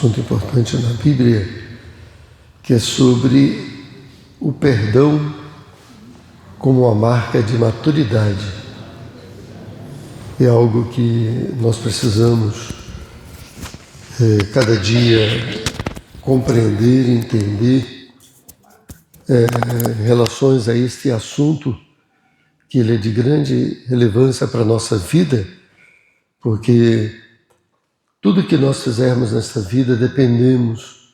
assunto importante na Bíblia, que é sobre o perdão como uma marca de maturidade. É algo que nós precisamos cada dia compreender, entender em relações a este assunto, que ele é de grande relevância para a nossa vida, porque tudo que nós fizermos nesta vida dependemos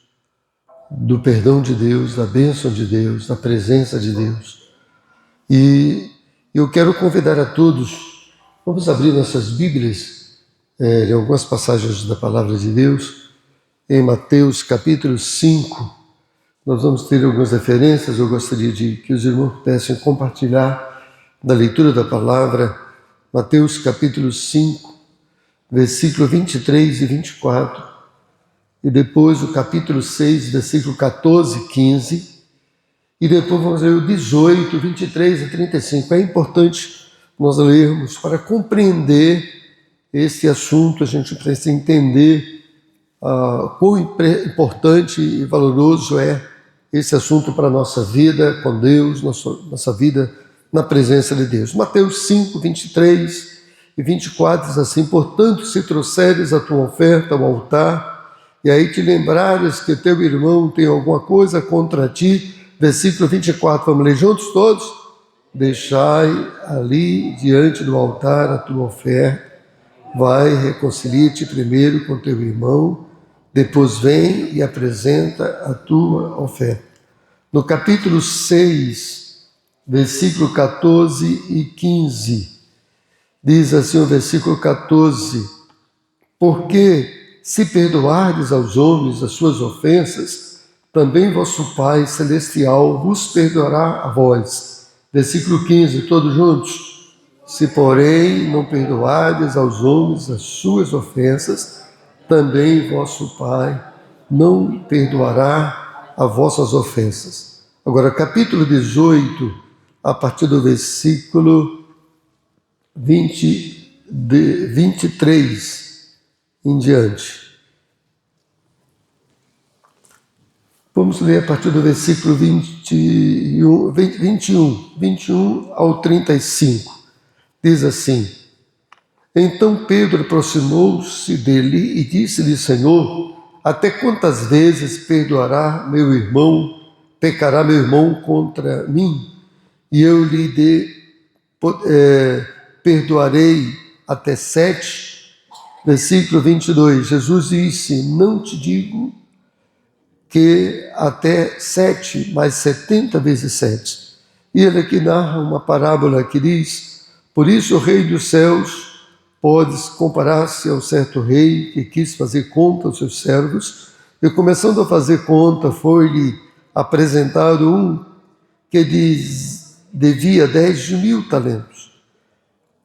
do perdão de Deus, da bênção de Deus, da presença de Deus. E eu quero convidar a todos, vamos abrir nossas Bíblias em algumas passagens da Palavra de Deus, em Mateus capítulo 5, nós vamos ter algumas referências. Eu gostaria de que os irmãos pudessem compartilhar da leitura da Palavra, Mateus capítulo 5, versículo 23 e 24, e depois o capítulo 6, versículo 14 e 15, e depois vamos ler o 18, 23 e 35. É importante nós lermos para compreender esse assunto. A gente precisa entender quão importante e valoroso é esse assunto para a nossa vida com Deus, nossa vida na presença de Deus. Mateus 5, 23 e 24 diz assim: portanto, se trouxeres a tua oferta ao altar, e aí te lembrares que teu irmão tem alguma coisa contra ti, versículo 24, vamos ler juntos todos? Deixai ali diante do altar a tua oferta, vai, reconcilia-te primeiro com teu irmão, depois vem e apresenta a tua oferta. No capítulo 6, versículo 14 e 15, diz assim o versículo 14: porque se perdoardes aos homens as suas ofensas, também vosso Pai Celestial vos perdoará a vós. Versículo 15, todos juntos: se porém não perdoardes aos homens as suas ofensas, também vosso Pai não perdoará as vossas ofensas. Agora, capítulo 18, a partir do versículo 23 em diante. Vamos ler a partir do versículo 21 ao 35. Diz assim: então Pedro aproximou-se dele e disse-lhe: Senhor, até quantas vezes pecará meu irmão contra mim, e eu lhe perdoarei até 7? Versículo 22, Jesus disse: não te digo que até 7, mas 70 vezes 7. E ele aqui narra uma parábola que diz: por isso o rei dos céus pode comparar-se ao certo rei que quis fazer conta aos seus servos, e começando a fazer conta, foi-lhe apresentado um que devia 10.000 talentos.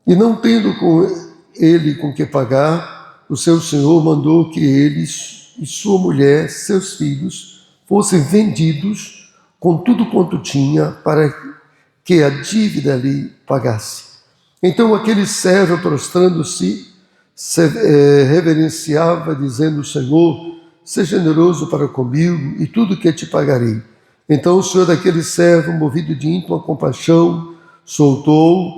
E não tendo com ele com que pagar, o seu senhor mandou que ele e sua mulher, seus filhos, fossem vendidos com tudo quanto tinha, para que a dívida lhe pagasse. Então aquele servo, prostrando-se, reverenciava, dizendo: Senhor, seja generoso para comigo, e tudo que te pagarei. Então o senhor daquele servo, movido de íntima compaixão,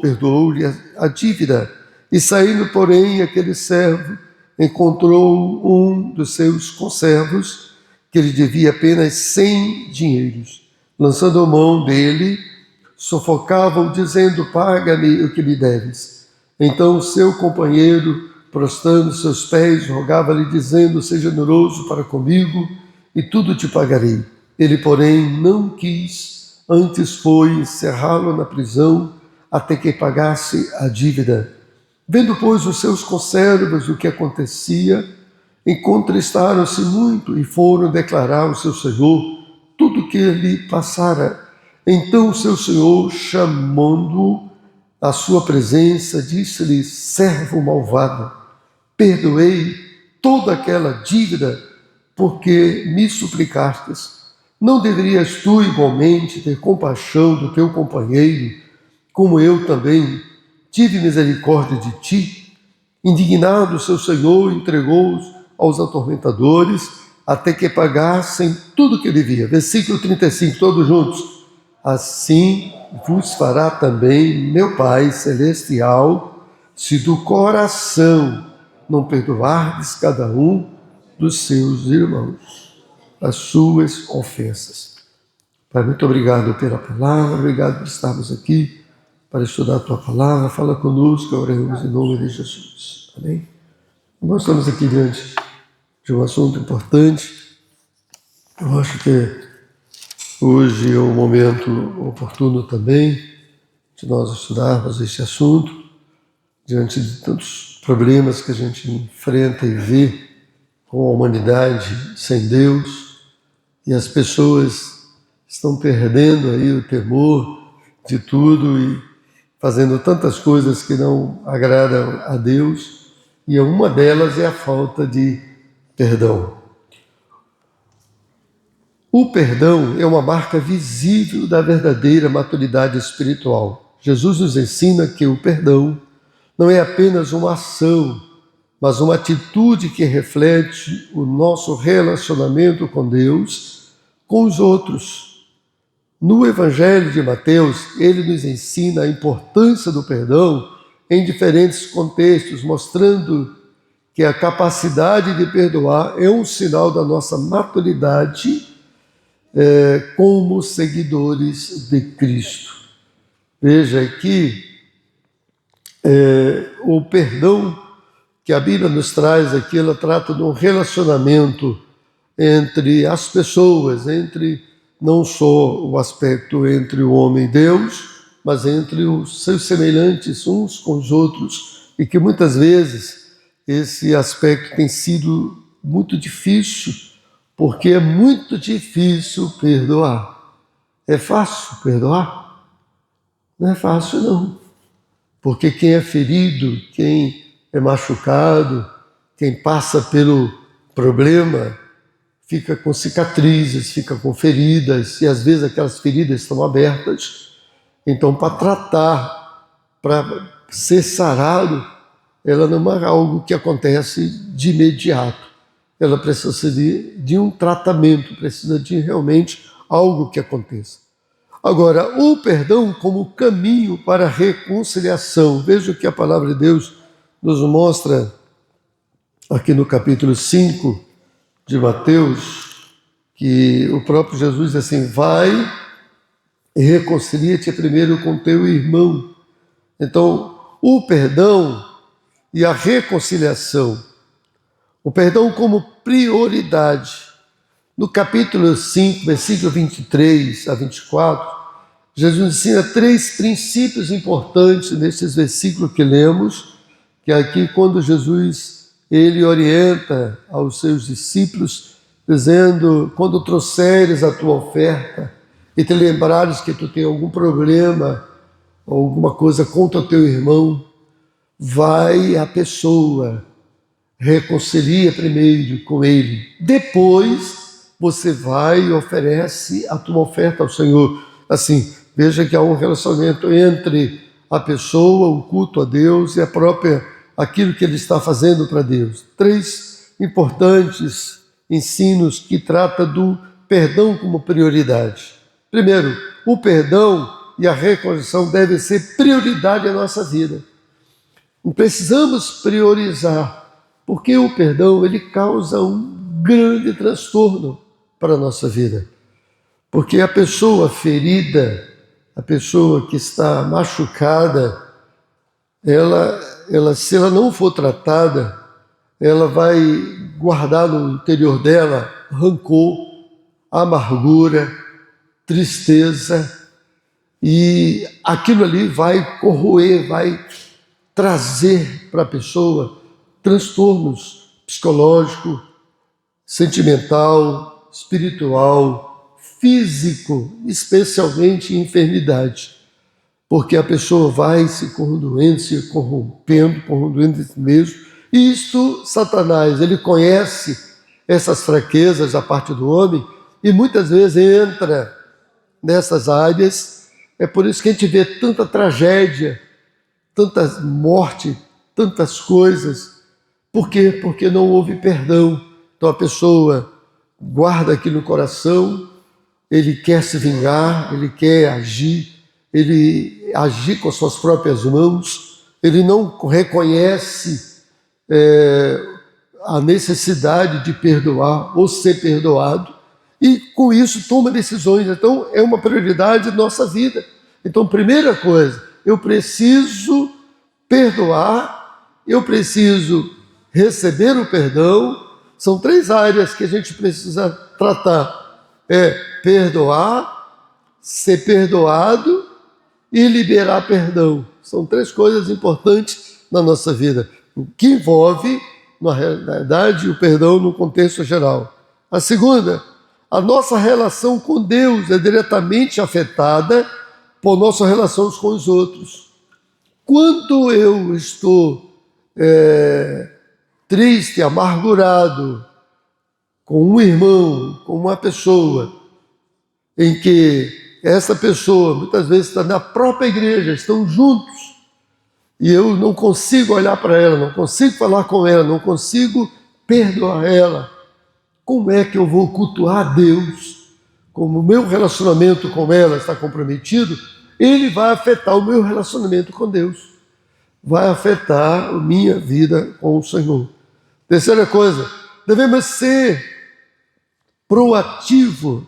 perdoou-lhe a dívida. E saindo, porém, aquele servo encontrou um dos seus conservos, que lhe devia apenas 100 dinheiros. Lançando a mão dele, sufocava-o, dizendo: paga-me o que me deves. Então o seu companheiro, prostrando seus pés, rogava-lhe, dizendo: seja generoso para comigo, e tudo te pagarei. Ele, porém, não quis, antes foi encerrá-lo na prisão, até que pagasse a dívida. Vendo, pois, os seus conservos o que acontecia, encontristaram-se muito, e foram declarar ao seu senhor tudo o que lhe passara. Então o seu senhor, chamando-o à sua presença, disse-lhe: servo malvado, perdoei toda aquela dívida porque me suplicastes. Não deverias tu igualmente ter compaixão do teu companheiro, como eu também tive misericórdia de ti? Indignado, seu senhor entregou-os aos atormentadores até que pagassem tudo o que devia. Versículo 35, todos juntos. Assim vos fará também meu Pai Celestial, se do coração não perdoardes cada um dos seus irmãos as suas ofensas. Pai, muito obrigado pela palavra, obrigado por estarmos aqui para estudar a tua palavra. Fala conosco, oramos em nome de Jesus. Amém? Nós estamos aqui diante de um assunto importante. Eu acho que hoje é um momento oportuno também de nós estudarmos este assunto, diante de tantos problemas que a gente enfrenta e vê com a humanidade sem Deus, e as pessoas estão perdendo aí o temor de tudo e fazendo tantas coisas que não agradam a Deus, e uma delas é a falta de perdão. O perdão é uma marca visível da verdadeira maturidade espiritual. Jesus nos ensina que o perdão não é apenas uma ação, mas uma atitude que reflete o nosso relacionamento com Deus, com os outros. No Evangelho de Mateus, ele nos ensina a importância do perdão em diferentes contextos, mostrando que a capacidade de perdoar é um sinal da nossa maturidade como seguidores de Cristo. Veja que o perdão que a Bíblia nos traz aqui, ela trata de um relacionamento entre as pessoas, entre não só o aspecto entre o homem e Deus, mas entre os seus semelhantes uns com os outros, e que muitas vezes esse aspecto tem sido muito difícil, porque é muito difícil perdoar. É fácil perdoar? Não é fácil, não. Porque quem é ferido, quem é machucado, quem passa pelo problema, fica com cicatrizes, fica com feridas, e às vezes aquelas feridas estão abertas. Então, para tratar, para ser sarado, ela não é algo que acontece de imediato. Ela precisa de um tratamento, precisa de realmente algo que aconteça. Agora, o perdão como caminho para a reconciliação. Veja o que a palavra de Deus nos mostra aqui no capítulo 5 de Mateus, que o próprio Jesus diz assim: vai e reconcilia-te primeiro com teu irmão. Então, o perdão e a reconciliação. O perdão como prioridade. No capítulo 5, versículo 23 a 24, Jesus ensina 3 princípios importantes nesses versículos que lemos, que aqui quando Jesus ele orienta aos seus discípulos, dizendo: quando trouxeres a tua oferta e te lembrares que tu tem algum problema, alguma coisa contra o teu irmão, vai a pessoa, reconcilia primeiro com ele, depois você vai e oferece a tua oferta ao Senhor. Assim, veja que há um relacionamento entre a pessoa, o culto a Deus e a própria, aquilo que ele está fazendo para Deus. 3 importantes ensinos que tratam do perdão como prioridade. Primeiro, o perdão e a reconciliação devem ser prioridade na nossa vida. Não precisamos priorizar, porque o perdão ele causa um grande transtorno para a nossa vida. Porque a pessoa ferida, a pessoa que está machucada, ela, se ela não for tratada, ela vai guardar no interior dela rancor, amargura, tristeza, e aquilo ali vai corroer, vai trazer para a pessoa transtornos psicológico, sentimental, espiritual, físico, especialmente enfermidade. Porque a pessoa vai se corroendo, se corrompendo de si mesmo. E isto, Satanás, ele conhece essas fraquezas da parte do homem e muitas vezes entra nessas áreas. É por isso que a gente vê tanta tragédia, tanta morte, tantas coisas. Por quê? Porque não houve perdão. Então a pessoa guarda aquilo no coração, ele quer se vingar, ele quer agir, ele agir com as suas próprias mãos, ele não reconhece a necessidade de perdoar ou ser perdoado, e com isso toma decisões. Então é uma prioridade da nossa vida. Então, primeira coisa, eu preciso perdoar, eu preciso receber o perdão. São 3 áreas que a gente precisa tratar: perdoar, ser perdoado e liberar perdão. São 3 coisas importantes na nossa vida, o que envolve, na realidade, o perdão no contexto geral. A segunda, a nossa relação com Deus é diretamente afetada por nossas relações com os outros. Quando eu estou triste, amargurado com um irmão, com uma pessoa, em que essa pessoa muitas vezes está na própria igreja, estão juntos, e eu não consigo olhar para ela, não consigo falar com ela, não consigo perdoar ela, como é que eu vou cultuar Deus? Como o meu relacionamento com ela está comprometido, ele vai afetar o meu relacionamento com Deus, vai afetar a minha vida com o Senhor. Terceira coisa, devemos ser proativos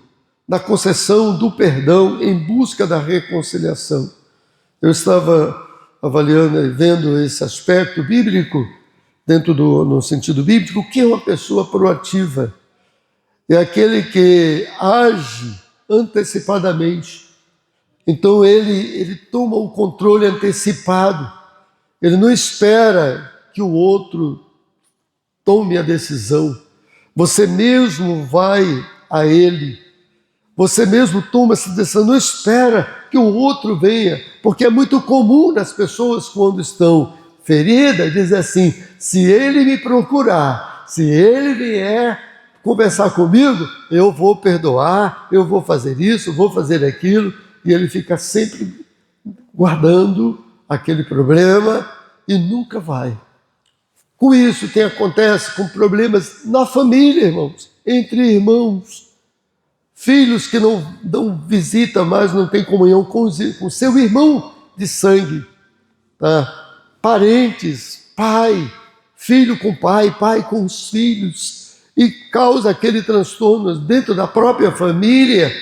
na concessão do perdão em busca da reconciliação. Eu estava avaliando e vendo esse aspecto bíblico, no sentido bíblico. O que é uma pessoa proativa? É aquele que age antecipadamente. Então ele toma o controle antecipado. Ele não espera que o outro tome a decisão. Você mesmo vai a ele. Você mesmo toma essa decisão. Não espera que o outro venha. Porque é muito comum nas pessoas, quando estão feridas, dizer assim: se ele me procurar, se ele vier conversar comigo, eu vou perdoar, eu vou fazer isso, vou fazer aquilo. E ele fica sempre guardando aquele problema e nunca vai. Com isso, acontece com problemas na família, irmãos, entre irmãos, filhos que não dão visita mais, não têm comunhão com seu irmão de sangue, tá? Parentes, filho com pai com os filhos, e causa aquele transtorno dentro da própria família,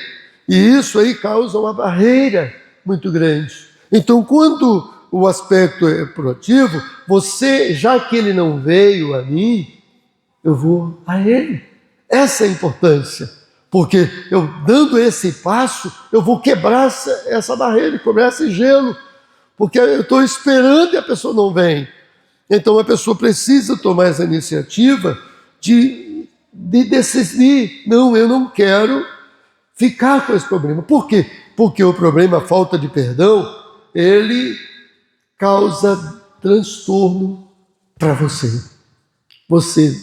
e isso aí causa uma barreira muito grande. Então, quando o aspecto é proativo, já que ele não veio a mim, eu vou a ele. Essa é a importância, porque eu dando esse passo, eu vou quebrar essa barreira, quebrar esse gelo, porque eu estou esperando e a pessoa não vem. Então a pessoa precisa tomar essa iniciativa de decidir: não, eu não quero ficar com esse problema. Por quê? Porque o problema, a falta de perdão, ele causa transtorno para você. Você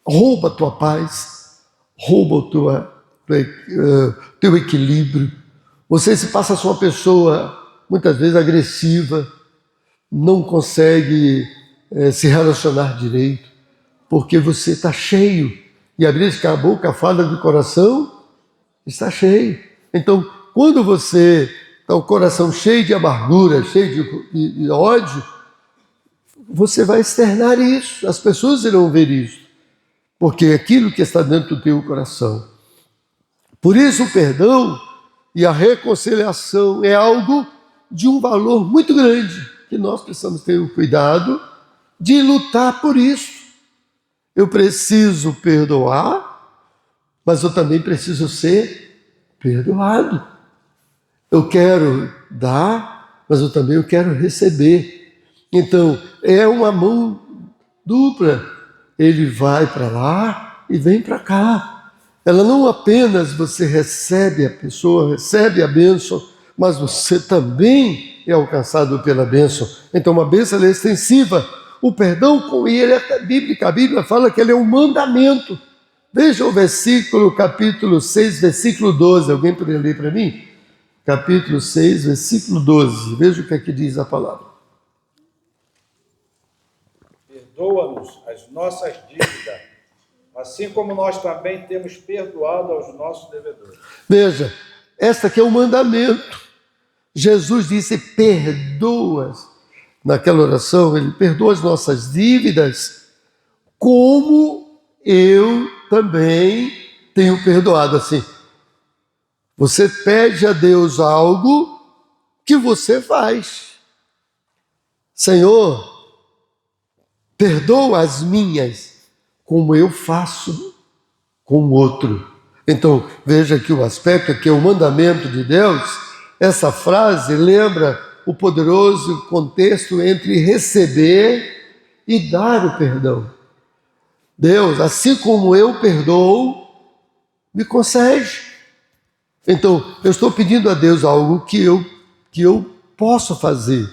rouba a tua paz, rouba o teu equilíbrio. Você se passa a ser uma pessoa, muitas vezes, agressiva, não consegue se relacionar direito, porque você está cheio. E a Bíblia diz que a boca fala do coração, está cheio. Então, quando você está o coração cheio de amargura, cheio de ódio, você vai externar isso. As pessoas irão ver isso, porque é aquilo que está dentro do teu coração. Por isso, o perdão e a reconciliação é algo de um valor muito grande, que nós precisamos ter o cuidado de lutar por isso. Eu preciso perdoar, mas eu também preciso ser perdoado. Eu quero dar, mas eu também quero receber. Então, é uma mão dupla. Ele vai para lá e vem para cá. Ela não apenas você recebe, a pessoa recebe a bênção, mas você também é alcançado pela bênção. Então, uma bênção é extensiva. O perdão, e ele é bíblica, a Bíblia fala que ele é um mandamento. Veja o versículo, capítulo 6, versículo 12. Alguém poderia ler para mim? Capítulo 6, versículo 12. Veja o que aqui diz a palavra. Perdoa-nos as nossas dívidas, Assim como nós também temos perdoado aos nossos devedores. Veja, esta aqui é o mandamento. Jesus disse: perdoas. Naquela oração, ele perdoa as nossas dívidas, como eu também tenho perdoado. Assim, você pede a Deus algo que você faz. Senhor, perdoa as minhas, como eu faço com o outro. Então, veja que o aspecto aqui é o mandamento de Deus. Essa frase lembra o poderoso contexto entre receber e dar o perdão. Deus, assim como eu perdoo, me concede. Então, eu estou pedindo a Deus algo que eu posso fazer.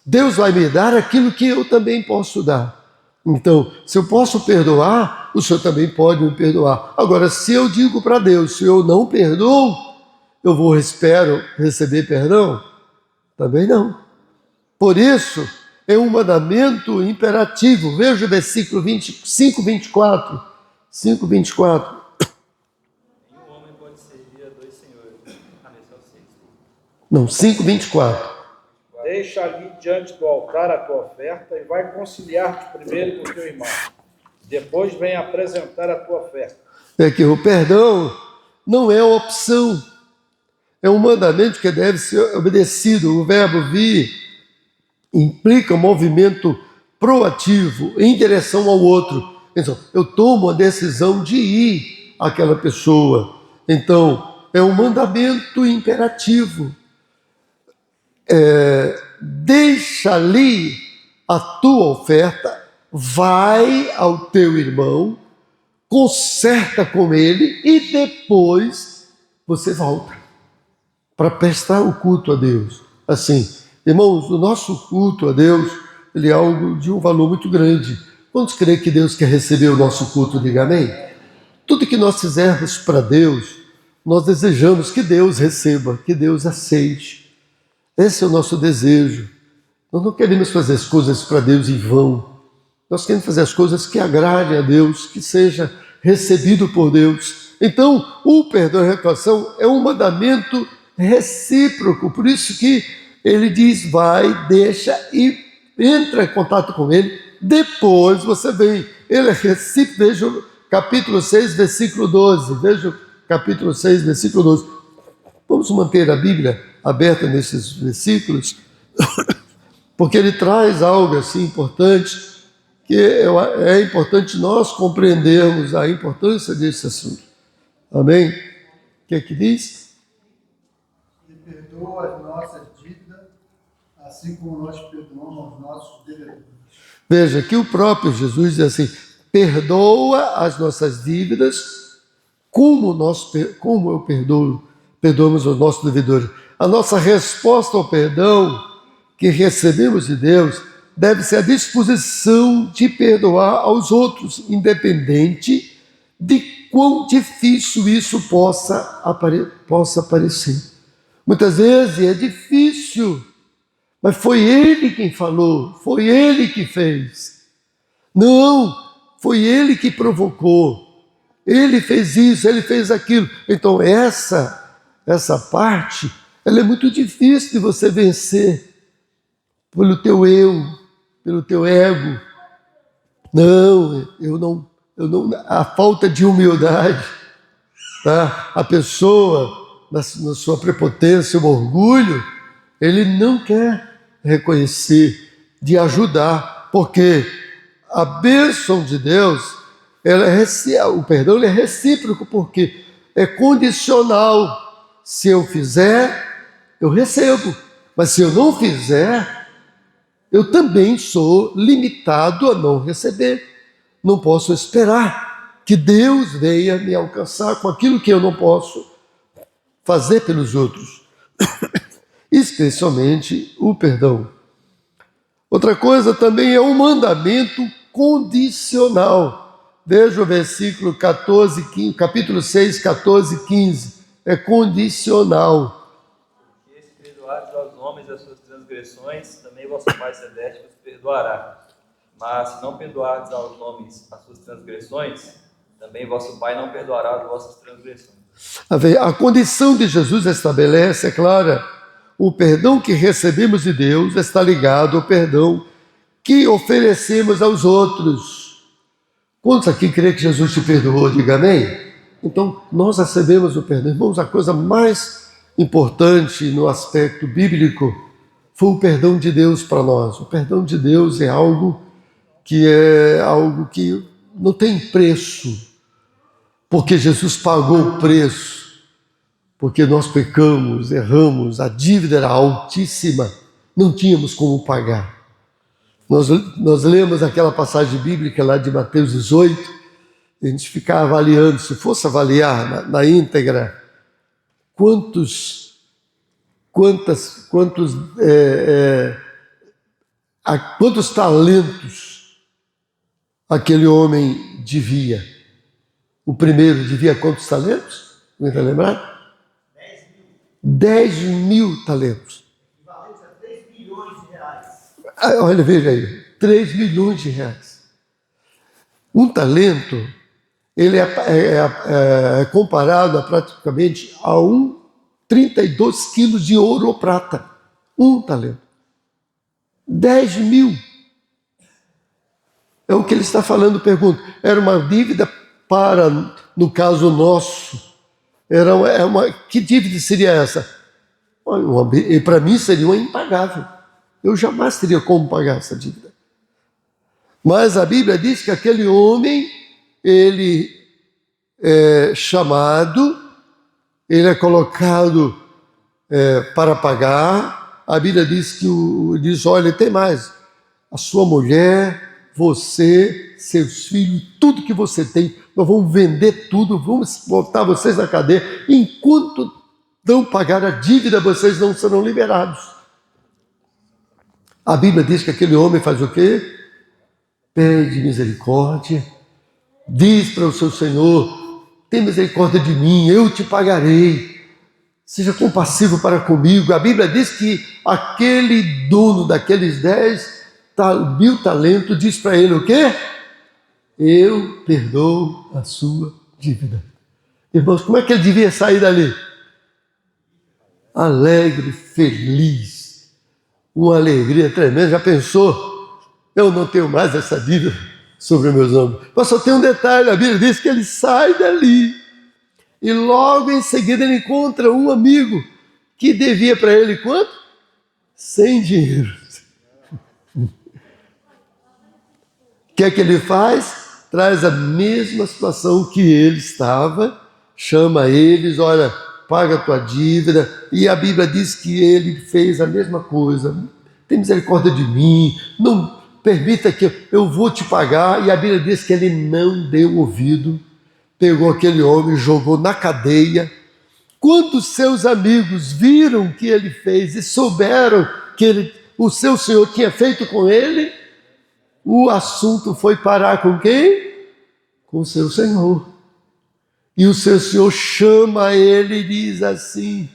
Deus vai me dar aquilo que eu também posso dar. Então, se eu posso perdoar, o Senhor também pode me perdoar. Agora, se eu digo para Deus, se eu não perdoo, espero receber perdão? Também não. Por isso, é um mandamento imperativo. Veja o versículo 25, 24. 5, 24. Nenhum homem pode servir a dois senhores. Esse é o 6. Não, 5, 24. Deixa ali diante do altar a tua oferta e vai conciliar-te primeiro com teu irmão. Depois vem apresentar a tua oferta. É que o perdão não é opção. É um mandamento que deve ser obedecido. O verbo vir implica um movimento proativo em direção ao outro. Então, eu tomo a decisão de ir àquela pessoa. Então, é um mandamento imperativo. Deixa ali a tua oferta, vai ao teu irmão, conserta com ele e depois você volta para prestar o culto a Deus. Assim, irmãos, o nosso culto a Deus, ele é algo de um valor muito grande. Quantos creem que Deus quer receber o nosso culto? Diga amém. Tudo que nós fizermos para Deus, nós desejamos que Deus receba, que Deus aceite. Esse é o nosso desejo. Nós não queremos fazer as coisas para Deus em vão. Nós queremos fazer as coisas que agradem a Deus, que seja recebido por Deus. Então, o perdão e a reclamação é um mandamento recíproco. Por isso que ele diz, vai, deixa e entra em contato com ele. Depois você vem. Ele é recíproco. Veja o capítulo 6, versículo 12. Veja o capítulo 6, versículo 12. Vamos manter a Bíblia aberta nesses versículos, porque ele traz algo assim importante, que é importante nós compreendermos a importância desse assunto. Amém? O que é que diz? E perdoa as nossas dívidas, assim como nós perdoamos aos nossos devedores. Veja, que o próprio Jesus diz assim, perdoa as nossas dívidas, como eu perdoamos os nossos devedores. A nossa resposta ao perdão que recebemos de Deus deve ser a disposição de perdoar aos outros, independente de quão difícil isso possa parecer. Muitas vezes é difícil, mas foi Ele quem falou, foi Ele que fez. Não, foi Ele que provocou. Ele fez isso, Ele fez aquilo. Então essa parte, ela é muito difícil de você vencer pelo teu eu, pelo teu ego. Não, eu não, a falta de humildade, tá? A pessoa, na sua prepotência, o orgulho, ele não quer reconhecer, de ajudar, porque a bênção de Deus, o perdão ele é recíproco, porque é condicional. Se eu fizer, eu recebo, mas se eu não fizer, eu também sou limitado a não receber. Não posso esperar que Deus venha me alcançar com aquilo que eu não posso fazer pelos outros, especialmente o perdão. Outra coisa também é um mandamento condicional. Veja o versículo 14, 15, capítulo 6, 14, 15. É condicional. Porque se perdoardes aos homens as suas transgressões, também vosso Pai Celeste vos perdoará. Mas se não perdoardes aos homens as suas transgressões, Também vosso Pai não perdoará as vossas transgressões. A condição de Jesus estabelece, é clara, o perdão que recebemos de Deus está ligado ao perdão que oferecemos aos outros. Quantos aqui creem que Jesus te perdoou? Diga amém. Então, nós recebemos o perdão. Irmãos, a coisa mais importante no aspecto bíblico foi o perdão de Deus para nós. O perdão de Deus é algo que não tem preço, porque Jesus pagou o preço, porque nós pecamos, erramos, a dívida era altíssima, não tínhamos como pagar. Nós lemos aquela passagem bíblica lá de Mateus 18, a gente fica avaliando, se fosse avaliar na íntegra, quantos talentos aquele homem devia. O primeiro devia quantos talentos? Não está lembrado? 10.000 talentos. Equivalente a 3 milhões de reais. Olha, veja aí, 3 milhões de reais. Um talento, ele é comparado a praticamente a 32 quilos de ouro ou prata. Um talento. 10.000. É o que ele está falando, pergunto. Era uma dívida para, no caso nosso, que dívida seria essa? E para mim seria uma impagável. Eu jamais teria como pagar essa dívida. Mas a Bíblia diz que aquele homem, ele é chamado, ele é colocado para pagar. A Bíblia diz olha, tem mais. A sua mulher, você, seus filhos, tudo que você tem, nós vamos vender tudo, vamos botar vocês na cadeia. Enquanto não pagar a dívida, vocês não serão liberados. A Bíblia diz que aquele homem faz o quê? Pede misericórdia, diz para o seu Senhor, tem misericórdia de mim, eu te pagarei, seja compassivo para comigo. A Bíblia diz que aquele dono daqueles 10.000 talentos diz para ele o quê? Eu perdoo a sua dívida. Irmãos, como é que ele devia sair dali? Alegre, feliz, uma alegria tremenda. Já pensou? Eu não tenho mais essa dívida sobre meus ombros. Mas só tem um detalhe, a Bíblia diz que ele sai dali e logo em seguida ele encontra um amigo que devia para ele quanto? 100 dinheiros. O que é que ele faz? Traz a mesma situação que ele estava, chama eles, olha, paga a tua dívida, e a Bíblia diz que ele fez a mesma coisa. Tem misericórdia de mim, não permita que eu vou te pagar. E a Bíblia diz que ele não deu ouvido, pegou aquele homem, jogou na cadeia. Quando seus amigos viram o que ele fez e souberam que o seu Senhor tinha feito com ele, o assunto foi parar com quem? Com o seu Senhor. E o seu Senhor chama ele e diz assim,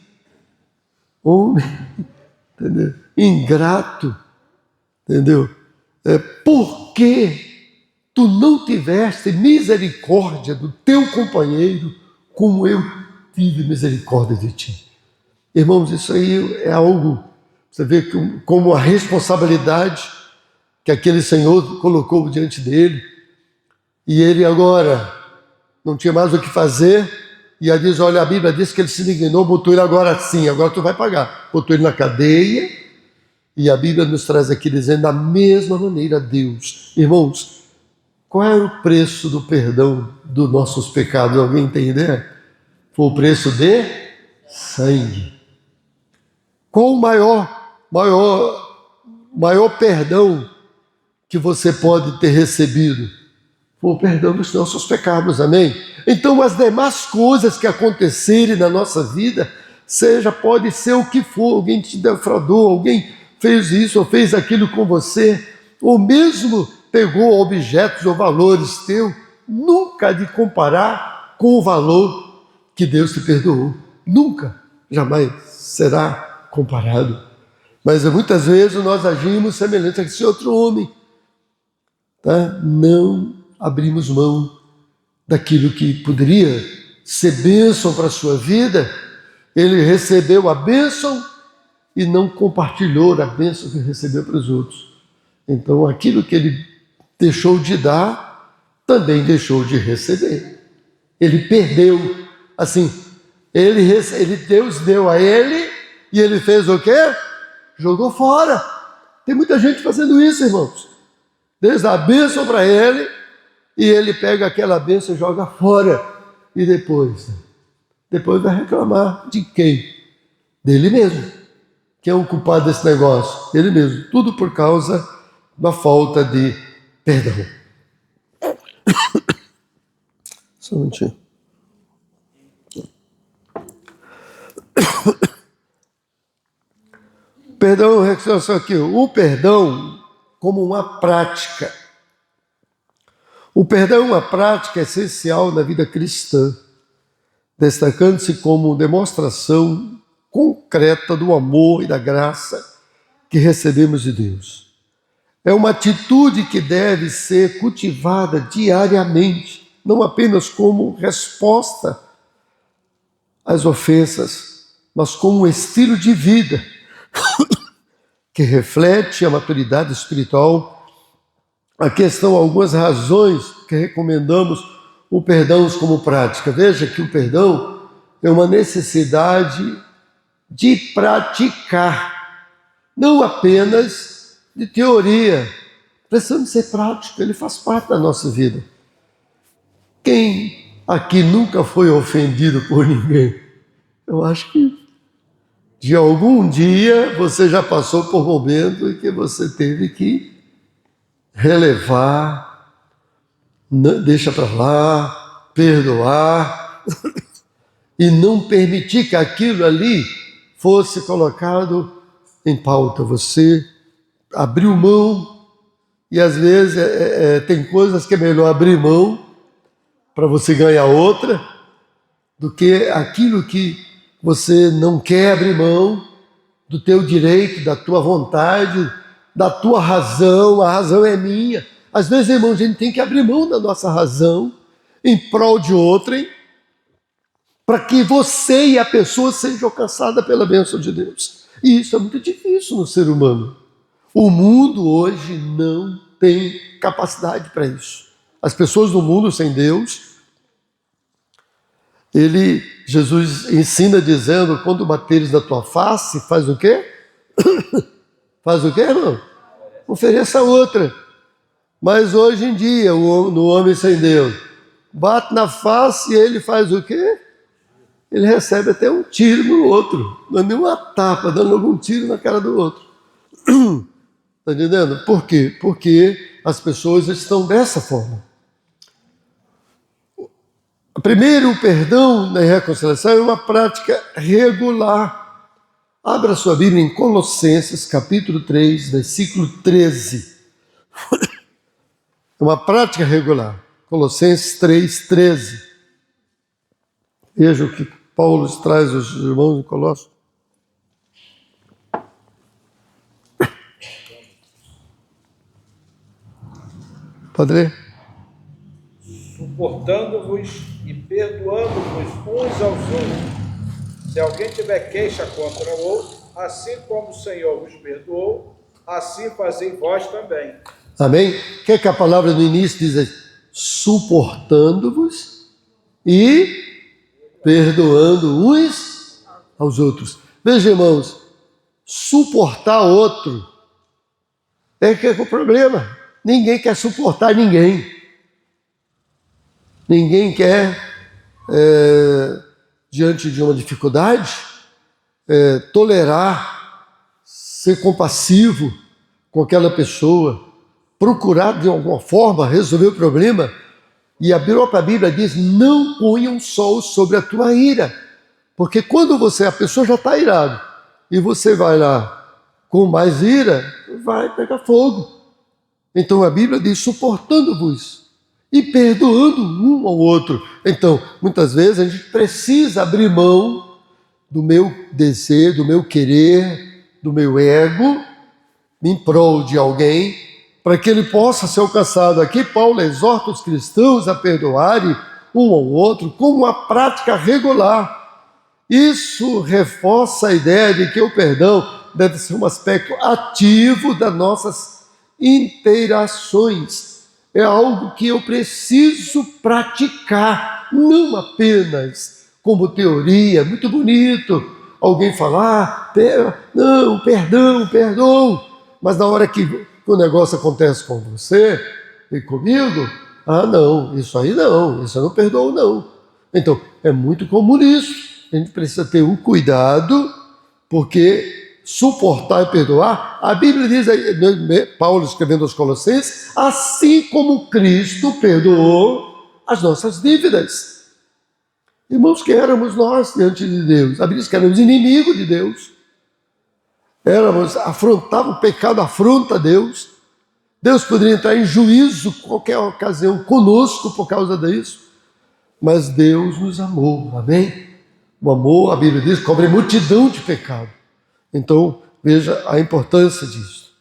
homem, entendeu? Ingrato, entendeu? Por que tu não tiveste misericórdia do teu companheiro como eu tive misericórdia de ti? Irmãos, isso aí é algo, você vê como a responsabilidade que aquele Senhor colocou diante dele, e ele agora não tinha mais o que fazer, e aí diz, olha, a Bíblia diz que ele se indignou, botou ele agora sim, agora tu vai pagar, botou ele na cadeia. E a Bíblia nos traz aqui dizendo da mesma maneira, Deus. Irmãos, qual era o preço do perdão dos nossos pecados? Alguém tem ideia? Foi o preço de sangue. Qual o maior perdão que você pode ter recebido? Foi o perdão dos nossos pecados, amém? Então as demais coisas que acontecerem na nossa vida, pode ser o que for, alguém te defraudou, alguém fez isso ou fez aquilo com você, ou mesmo pegou objetos ou valores teus, nunca há de comparar com o valor que Deus te perdoou. Nunca, jamais será comparado. Mas muitas vezes nós agimos semelhante a esse outro homem. Tá? Não abrimos mão daquilo que poderia ser bênção para a sua vida, ele recebeu a bênção e não compartilhou a bênção que recebeu para os outros. Então, aquilo que ele deixou de dar, também deixou de receber. Ele perdeu. Assim, Deus deu a ele e ele fez o quê? Jogou fora. Tem muita gente fazendo isso, irmãos. Deus dá a bênção para ele e ele pega aquela bênção e joga fora. E depois vai reclamar de quem? Dele mesmo. Quem é o culpado desse negócio? Ele mesmo. Tudo por causa da falta de perdão. Só um minutinho. Perdão, só aqui. O perdão como uma prática. O perdão é uma prática essencial na vida cristã, destacando-se como demonstração concreta do amor e da graça que recebemos de Deus. É uma atitude que deve ser cultivada diariamente, não apenas como resposta às ofensas, mas como um estilo de vida que reflete a maturidade espiritual. Aqui estão algumas razões que recomendamos o perdão como prática. Veja que o perdão é uma necessidade de praticar, não apenas de teoria. Precisamos ser práticos, ele faz parte da nossa vida. Quem aqui nunca foi ofendido por ninguém? Eu acho que de algum dia você já passou por um momento em que você teve que relevar, deixa para lá, perdoar e não permitir que aquilo ali fosse colocado em pauta. Você abriu mão e às vezes tem coisas que é melhor abrir mão para você ganhar outra do que aquilo que você não quer abrir mão do teu direito, da tua vontade, da tua razão. A razão é minha. Às vezes, irmão, a gente tem que abrir mão da nossa razão em prol de outrem, para que você e a pessoa sejam alcançadas pela bênção de Deus. E isso é muito difícil no ser humano. O mundo hoje não tem capacidade para isso. As pessoas do mundo sem Deus, Jesus ensina dizendo, quando bateres na tua face, faz o quê? Faz o quê, irmão? Ofereça outra. Mas hoje em dia, no homem sem Deus, bate na face e ele faz o quê? Ele recebe até um tiro no outro, não é nem uma tapa, dando algum tiro na cara do outro. Está entendendo? Por quê? Porque as pessoas estão dessa forma. Primeiro, o perdão na reconciliação é uma prática regular. Abra sua Bíblia em Colossenses, capítulo 3, versículo 13. É uma prática regular. Colossenses 3, 13. Veja o que Paulo traz aos irmãos em Colossos. Pode ler? Suportando-vos e perdoando-vos uns aos outros. Se alguém tiver queixa contra o outro, assim como o Senhor vos perdoou, assim fazei vós também. Amém? O que é que a palavra no início diz? Suportando-vos e perdoando uns aos outros. Veja, irmãos, suportar outro é que é o problema. Ninguém quer suportar ninguém. Ninguém quer, diante de uma dificuldade, tolerar, ser compassivo com aquela pessoa, procurar de alguma forma resolver o problema. E a própria Bíblia diz, não ponham sol sobre a tua ira. Porque quando a pessoa já está irada, e você vai lá com mais ira, vai pegar fogo. Então a Bíblia diz, suportando-vos e perdoando um ao outro. Então, muitas vezes a gente precisa abrir mão do meu desejo, do meu querer, do meu ego, em prol de alguém, para que ele possa ser alcançado. Aqui Paulo exorta os cristãos a perdoarem um ao outro como uma prática regular. Isso reforça a ideia de que o perdão deve ser um aspecto ativo das nossas interações. É algo que eu preciso praticar, não apenas como teoria. Muito bonito alguém falar, não, perdão, mas na hora que o negócio acontece com você e comigo, não, isso aí não, isso eu não perdoo não. Então, é muito comum isso. A gente precisa ter um cuidado, porque suportar e perdoar, a Bíblia diz, Paulo escrevendo aos Colossenses, assim como Cristo perdoou as nossas dívidas. Irmãos, que éramos nós diante de Deus. A Bíblia diz que éramos inimigos de Deus. O pecado afronta Deus. Deus poderia entrar em juízo qualquer ocasião conosco por causa disso. Mas Deus nos amou, amém? O amor, a Bíblia diz, cobre multidão de pecado. Então, veja a importância disso.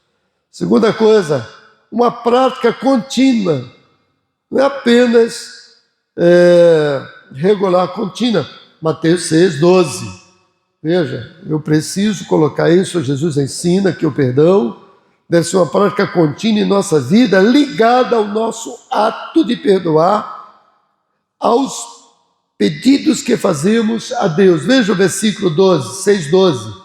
Segunda coisa, uma prática contínua. Não é apenas regular, contínua. Mateus 6:12. Veja, eu preciso colocar isso. Jesus ensina que o perdão deve ser uma prática contínua em nossa vida, ligada ao nosso ato de perdoar, aos pedidos que fazemos a Deus. Veja o versículo 12, 6:12.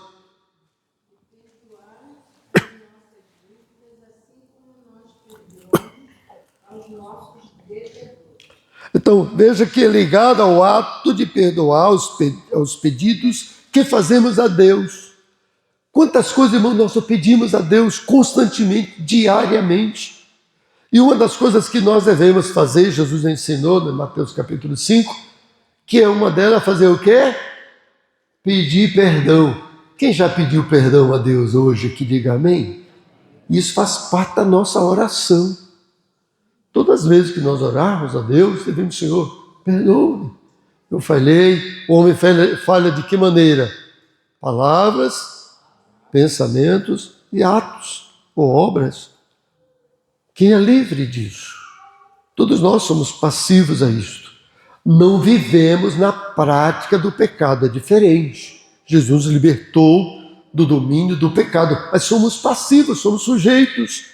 Então, veja que é ligado ao ato de perdoar, aos pedidos que fazemos a Deus. Quantas coisas, irmão, nós pedimos a Deus constantemente, diariamente. E uma das coisas que nós devemos fazer, Jesus ensinou em Mateus capítulo 5, que é uma delas fazer o quê? Pedir perdão. Quem já pediu perdão a Deus hoje, que diga amém? Isso faz parte da nossa oração. Todas as vezes que nós orarmos a Deus, devemos, Senhor, perdoe. Eu falhei. O homem falha de que maneira? Palavras, pensamentos e atos ou obras. Quem é livre disso? Todos nós somos passivos a isto. Não vivemos na prática do pecado, é diferente. Jesus libertou do domínio do pecado, mas somos passivos, somos sujeitos.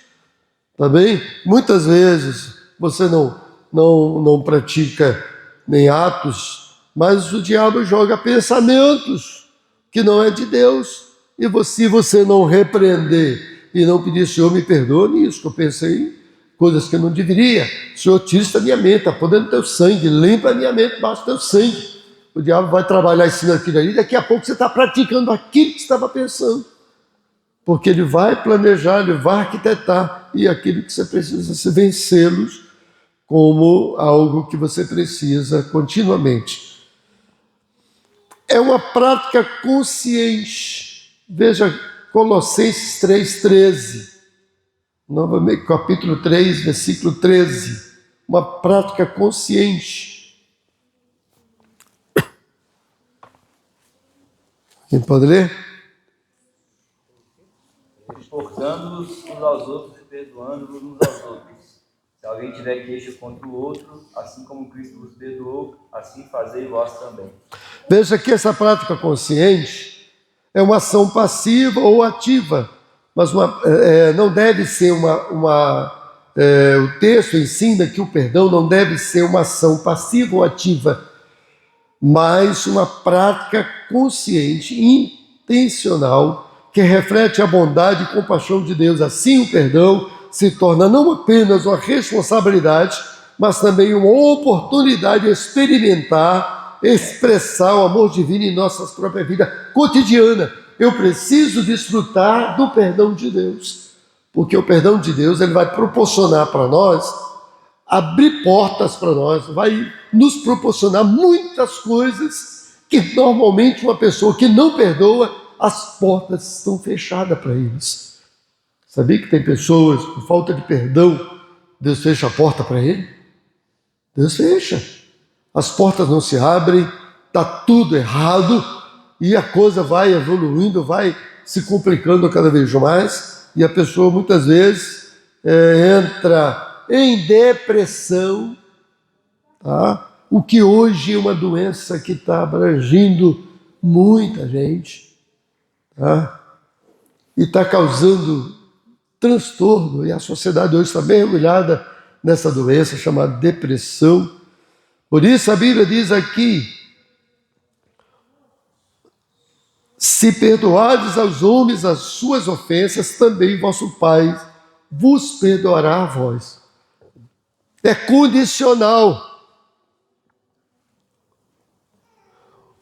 Tá bem? Muitas vezes você não pratica nem atos, mas o diabo joga pensamentos que não é de Deus. E se você não repreender e não pedir, Senhor, me perdoa nisso, que eu pensei coisas que eu não deveria. Senhor, tira isso da minha mente, está podendo teu sangue, limpa a minha mente, basta teu sangue. O diabo vai trabalhar em cima daquilo ali, daqui a pouco você está praticando aquilo que você estava pensando. Porque ele vai planejar, ele vai arquitetar, e aquilo que você precisa se vencê-los como algo que você precisa continuamente. É uma prática consciente. Veja Colossenses 3:13. Novamente, capítulo 3, versículo 13. Uma prática consciente. Quem pode ler? Exortando-os uns aos outros e perdoando-vos uns aos outros. Se alguém tiver queixa contra o outro, assim como Cristo vos perdoou, assim fazei vós também. Veja que essa prática consciente é uma ação passiva ou ativa, mas não deve ser o texto ensina que o perdão não deve ser uma ação passiva ou ativa, mas uma prática consciente, intencional, que reflete a bondade e compaixão de Deus. Assim, o perdão se torna não apenas uma responsabilidade, mas também uma oportunidade de experimentar, expressar o amor divino em nossa própria vida cotidiana. Eu preciso desfrutar do perdão de Deus, porque o perdão de Deus ele vai proporcionar para nós, abrir portas para nós, vai nos proporcionar muitas coisas que normalmente uma pessoa que não perdoa, as portas estão fechadas para eles. Sabia que tem pessoas, por falta de perdão, Deus fecha a porta para ele? Deus fecha. As portas não se abrem, está tudo errado, e a coisa vai evoluindo, vai se complicando cada vez mais, e a pessoa muitas vezes entra em depressão, tá? o que hoje é uma doença que está abrangindo muita gente, tá? E está causando transtorno, e a sociedade hoje está mergulhada nessa doença chamada depressão. Por isso a Bíblia diz aqui: se perdoardes aos homens as suas ofensas, também vosso Pai vos perdoará a vós. É condicional.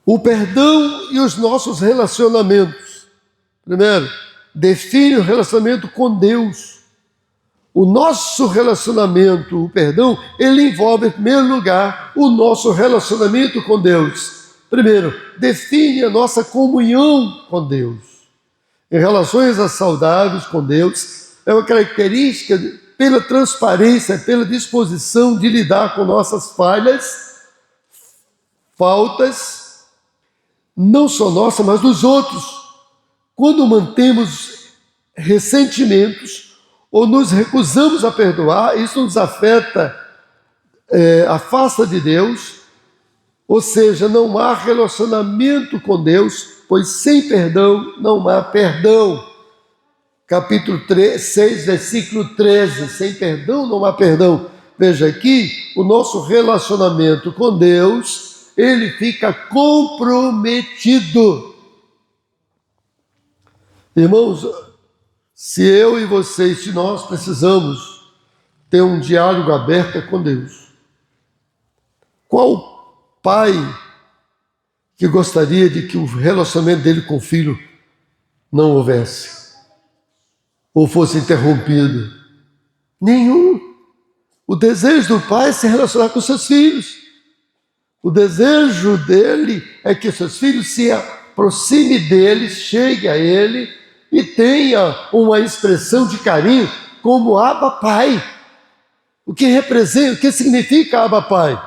O perdão e os nossos relacionamentos. Primeiro, define o relacionamento com Deus. O nosso relacionamento, o perdão, ele envolve, em primeiro lugar, o nosso relacionamento com Deus. Primeiro, define a nossa comunhão com Deus. Em relações saudáveis com Deus, é uma característica pela transparência, pela disposição de lidar com nossas falhas, faltas, não só nossas, mas dos outros. Quando mantemos ressentimentos ou nos recusamos a perdoar, isso nos afeta, afasta de Deus, ou seja, não há relacionamento com Deus, pois sem perdão não há perdão. Capítulo 6, versículo 13, sem perdão não há perdão. Veja aqui, o nosso relacionamento com Deus, ele fica comprometido. Irmãos, se eu e vocês, se nós precisamos ter um diálogo aberto com Deus, qual pai que gostaria de que o relacionamento dele com o filho não houvesse ou fosse interrompido? Nenhum. O desejo do pai é se relacionar com seus filhos. O desejo dele é que seus filhos se aproxime dele, chegue a ele e tenha uma expressão de carinho como Abba Pai. O que representa, o que significa Abba Pai?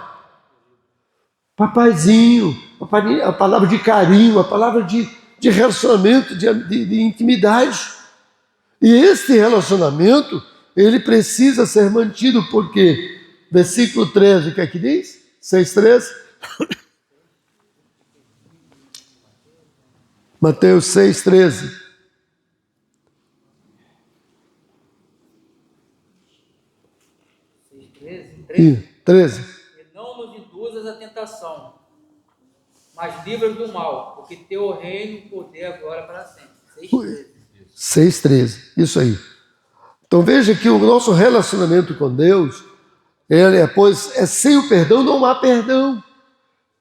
Papaizinho, a palavra de carinho, a palavra de relacionamento, de intimidade. E esse relacionamento, ele precisa ser mantido, porque, versículo 13, o que é que diz? 6,13. Mateus 6,13. 13. E não nos induzas à tentação, mas livra-nos do mal, porque teu é o reino, o poder, a glória para sempre. 6,13, isso aí. Então veja que o nosso relacionamento com Deus, pois sem o perdão não há perdão.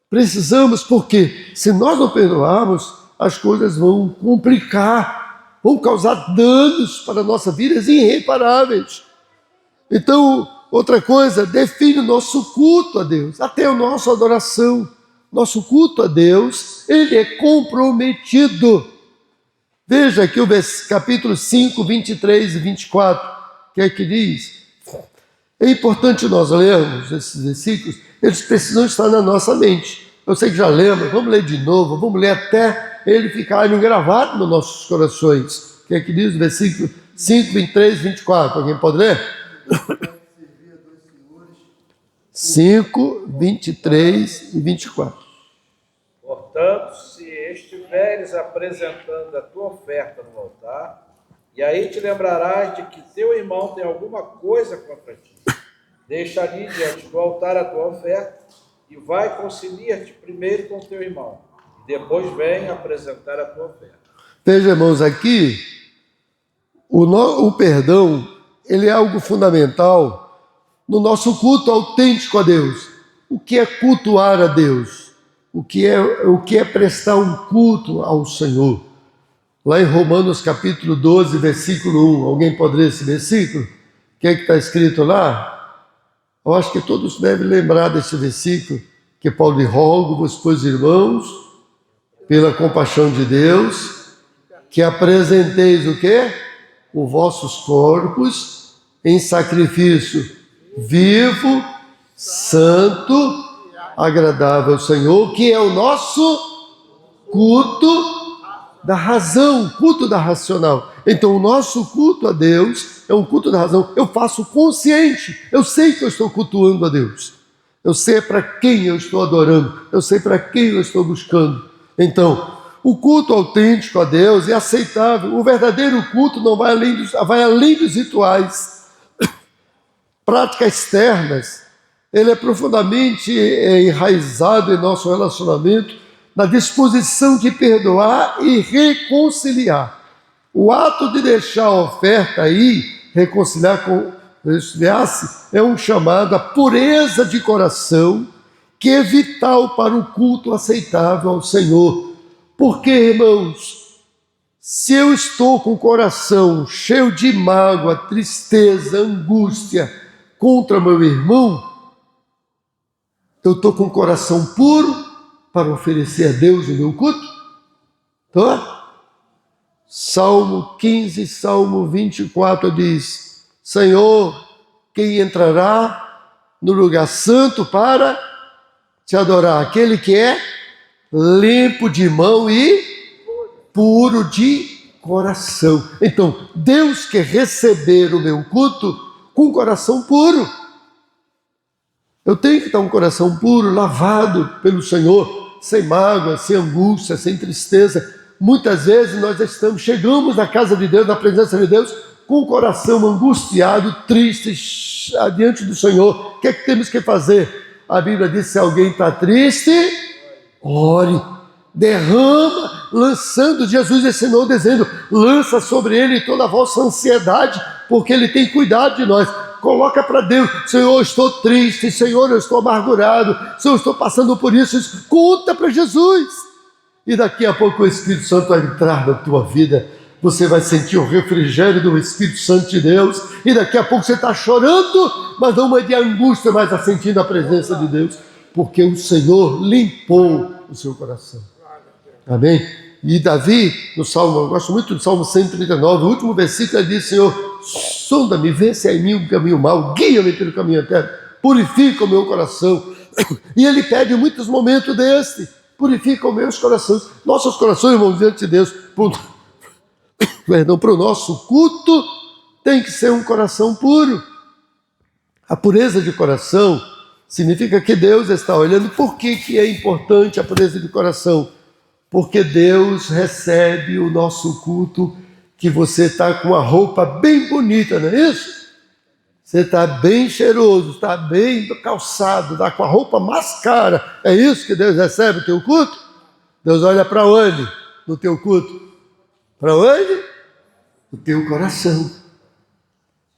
Precisamos, porque se nós não perdoarmos, as coisas vão complicar, vão causar danos para a nossa vida irreparáveis. Então, outra coisa, define o nosso culto a Deus, até a nossa adoração. Nosso culto a Deus, ele é comprometido. Veja aqui o capítulo 5, 23 e 24, que é que diz. É importante nós lermos esses versículos, eles precisam estar na nossa mente. Eu sei que já lemos, vamos ler de novo, vamos ler até ele ficar gravado nos nossos corações. Que é que diz o versículo 5, 23 e 24. Alguém pode ler? 5, 23 e 24. Portanto, se estiveres apresentando a tua oferta no altar, e aí te lembrarás de que teu irmão tem alguma coisa contra ti, deixa ali diante do altar a tua oferta e vai conciliar-te primeiro com teu irmão, e depois vem apresentar a tua oferta. Veja, irmãos, aqui o perdão, ele é algo fundamental no nosso culto autêntico a Deus. O que é cultuar a Deus? O que é prestar um culto ao Senhor? Lá em Romanos capítulo 12, versículo 1, alguém pode ler esse versículo? O que é que está escrito lá? Eu acho que todos devem lembrar desse versículo, que Paulo diz: rogo-vos, pois, irmãos, pela compaixão de Deus, que apresenteis o quê? Os vossos corpos em sacrifício vivo, santo, agradável ao Senhor, que é o nosso culto da razão, culto da racional. Então o nosso culto a Deus é um culto da razão. Eu faço consciente, eu sei que eu estou cultuando a Deus. Eu sei para quem eu estou adorando. Eu sei para quem eu estou buscando. Então, o culto autêntico a Deus é aceitável. O verdadeiro culto não vai além dos rituais, práticas externas. Ele é profundamente enraizado em nosso relacionamento, na disposição de perdoar e reconciliar. O ato de deixar a oferta aí, reconciliar-se, é um chamado à pureza de coração, que é vital para o culto aceitável ao Senhor. Porque, irmãos, se eu estou com o coração cheio de mágoa, tristeza, angústia contra meu irmão, eu estou com o coração puro para oferecer a Deus o meu culto? Então, Salmo 15, Salmo 24 diz: Senhor, quem entrará no lugar santo para te adorar? Aquele que é limpo de mão e puro de coração. Então, Deus quer receber o meu culto com o coração puro. Eu tenho que estar um coração puro, lavado pelo Senhor, sem mágoa, sem angústia, sem tristeza. Muitas vezes nós chegamos na casa de Deus, na presença de Deus, com o coração angustiado, triste, diante do Senhor. O que é que temos que fazer? A Bíblia diz: se alguém está triste, ore, derrama, lançando. Jesus ensinou dizendo: lança sobre ele toda a vossa ansiedade, porque ele tem cuidado de nós. Coloca para Deus: Senhor, eu estou triste, Senhor, eu estou amargurado, Senhor, eu estou passando por isso. Conta para Jesus. E daqui a pouco o Espírito Santo vai entrar na tua vida. Você vai sentir o refrigério do Espírito Santo de Deus. E daqui a pouco você está chorando, mas não é de angústia, mas está sentindo a presença de Deus. Porque o Senhor limpou o seu coração. Amém? E Davi, no Salmo, eu gosto muito do Salmo 139, o último versículo, ele diz: Senhor, sonda-me, vê se há em mim um caminho mau, guia-me pelo caminho eterno, purifica o meu coração. E ele pede muitos momentos deste: purifica os meus corações. Nossos corações, irmãos, diante de Deus, para o nosso culto, tem que ser um coração puro. A pureza de coração significa que Deus está olhando. Por que é importante a pureza de coração? Porque Deus recebe o nosso culto, que você está com uma roupa bem bonita, não é isso? Você está bem cheiroso, está bem calçado, está com a roupa mais cara. É isso que Deus recebe o teu culto? Deus olha para onde no teu culto? Para onde? O teu coração.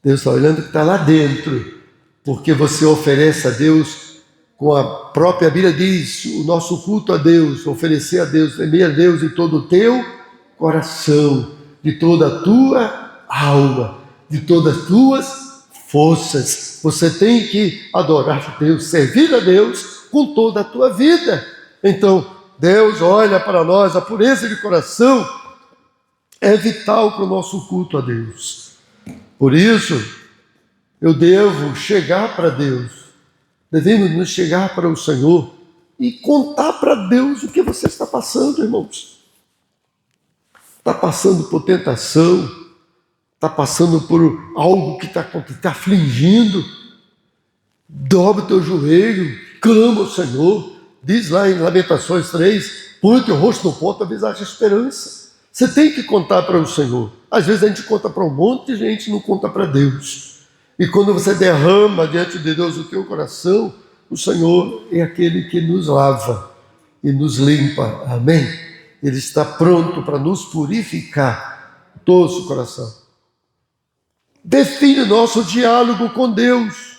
Deus está olhando o que está lá dentro, porque você oferece a Deus, com a própria Bíblia diz, o nosso culto a Deus, oferecer a Deus, temer a Deus de todo o teu coração, de toda a tua alma, de todas as tuas forças. Você tem que adorar a Deus, servir a Deus com toda a tua vida. Então, Deus olha para nós. A pureza de coração é vital para o nosso culto a Deus. Por isso, eu devo chegar para Deus, devemos nos chegar para o Senhor e contar para Deus o que você está passando, irmãos. Está passando por tentação, está passando por algo que está afligindo, dobra o teu joelho, clama ao Senhor. Diz lá em Lamentações 3, põe o teu rosto no pó, talvez haja esperança. Você tem que contar para o Senhor. Às vezes a gente conta para um monte de gente, não conta para Deus. E quando você derrama diante de Deus o teu coração, o Senhor é aquele que nos lava e nos limpa. Amém? Ele está pronto para nos purificar todo o coração. Define nosso diálogo com Deus.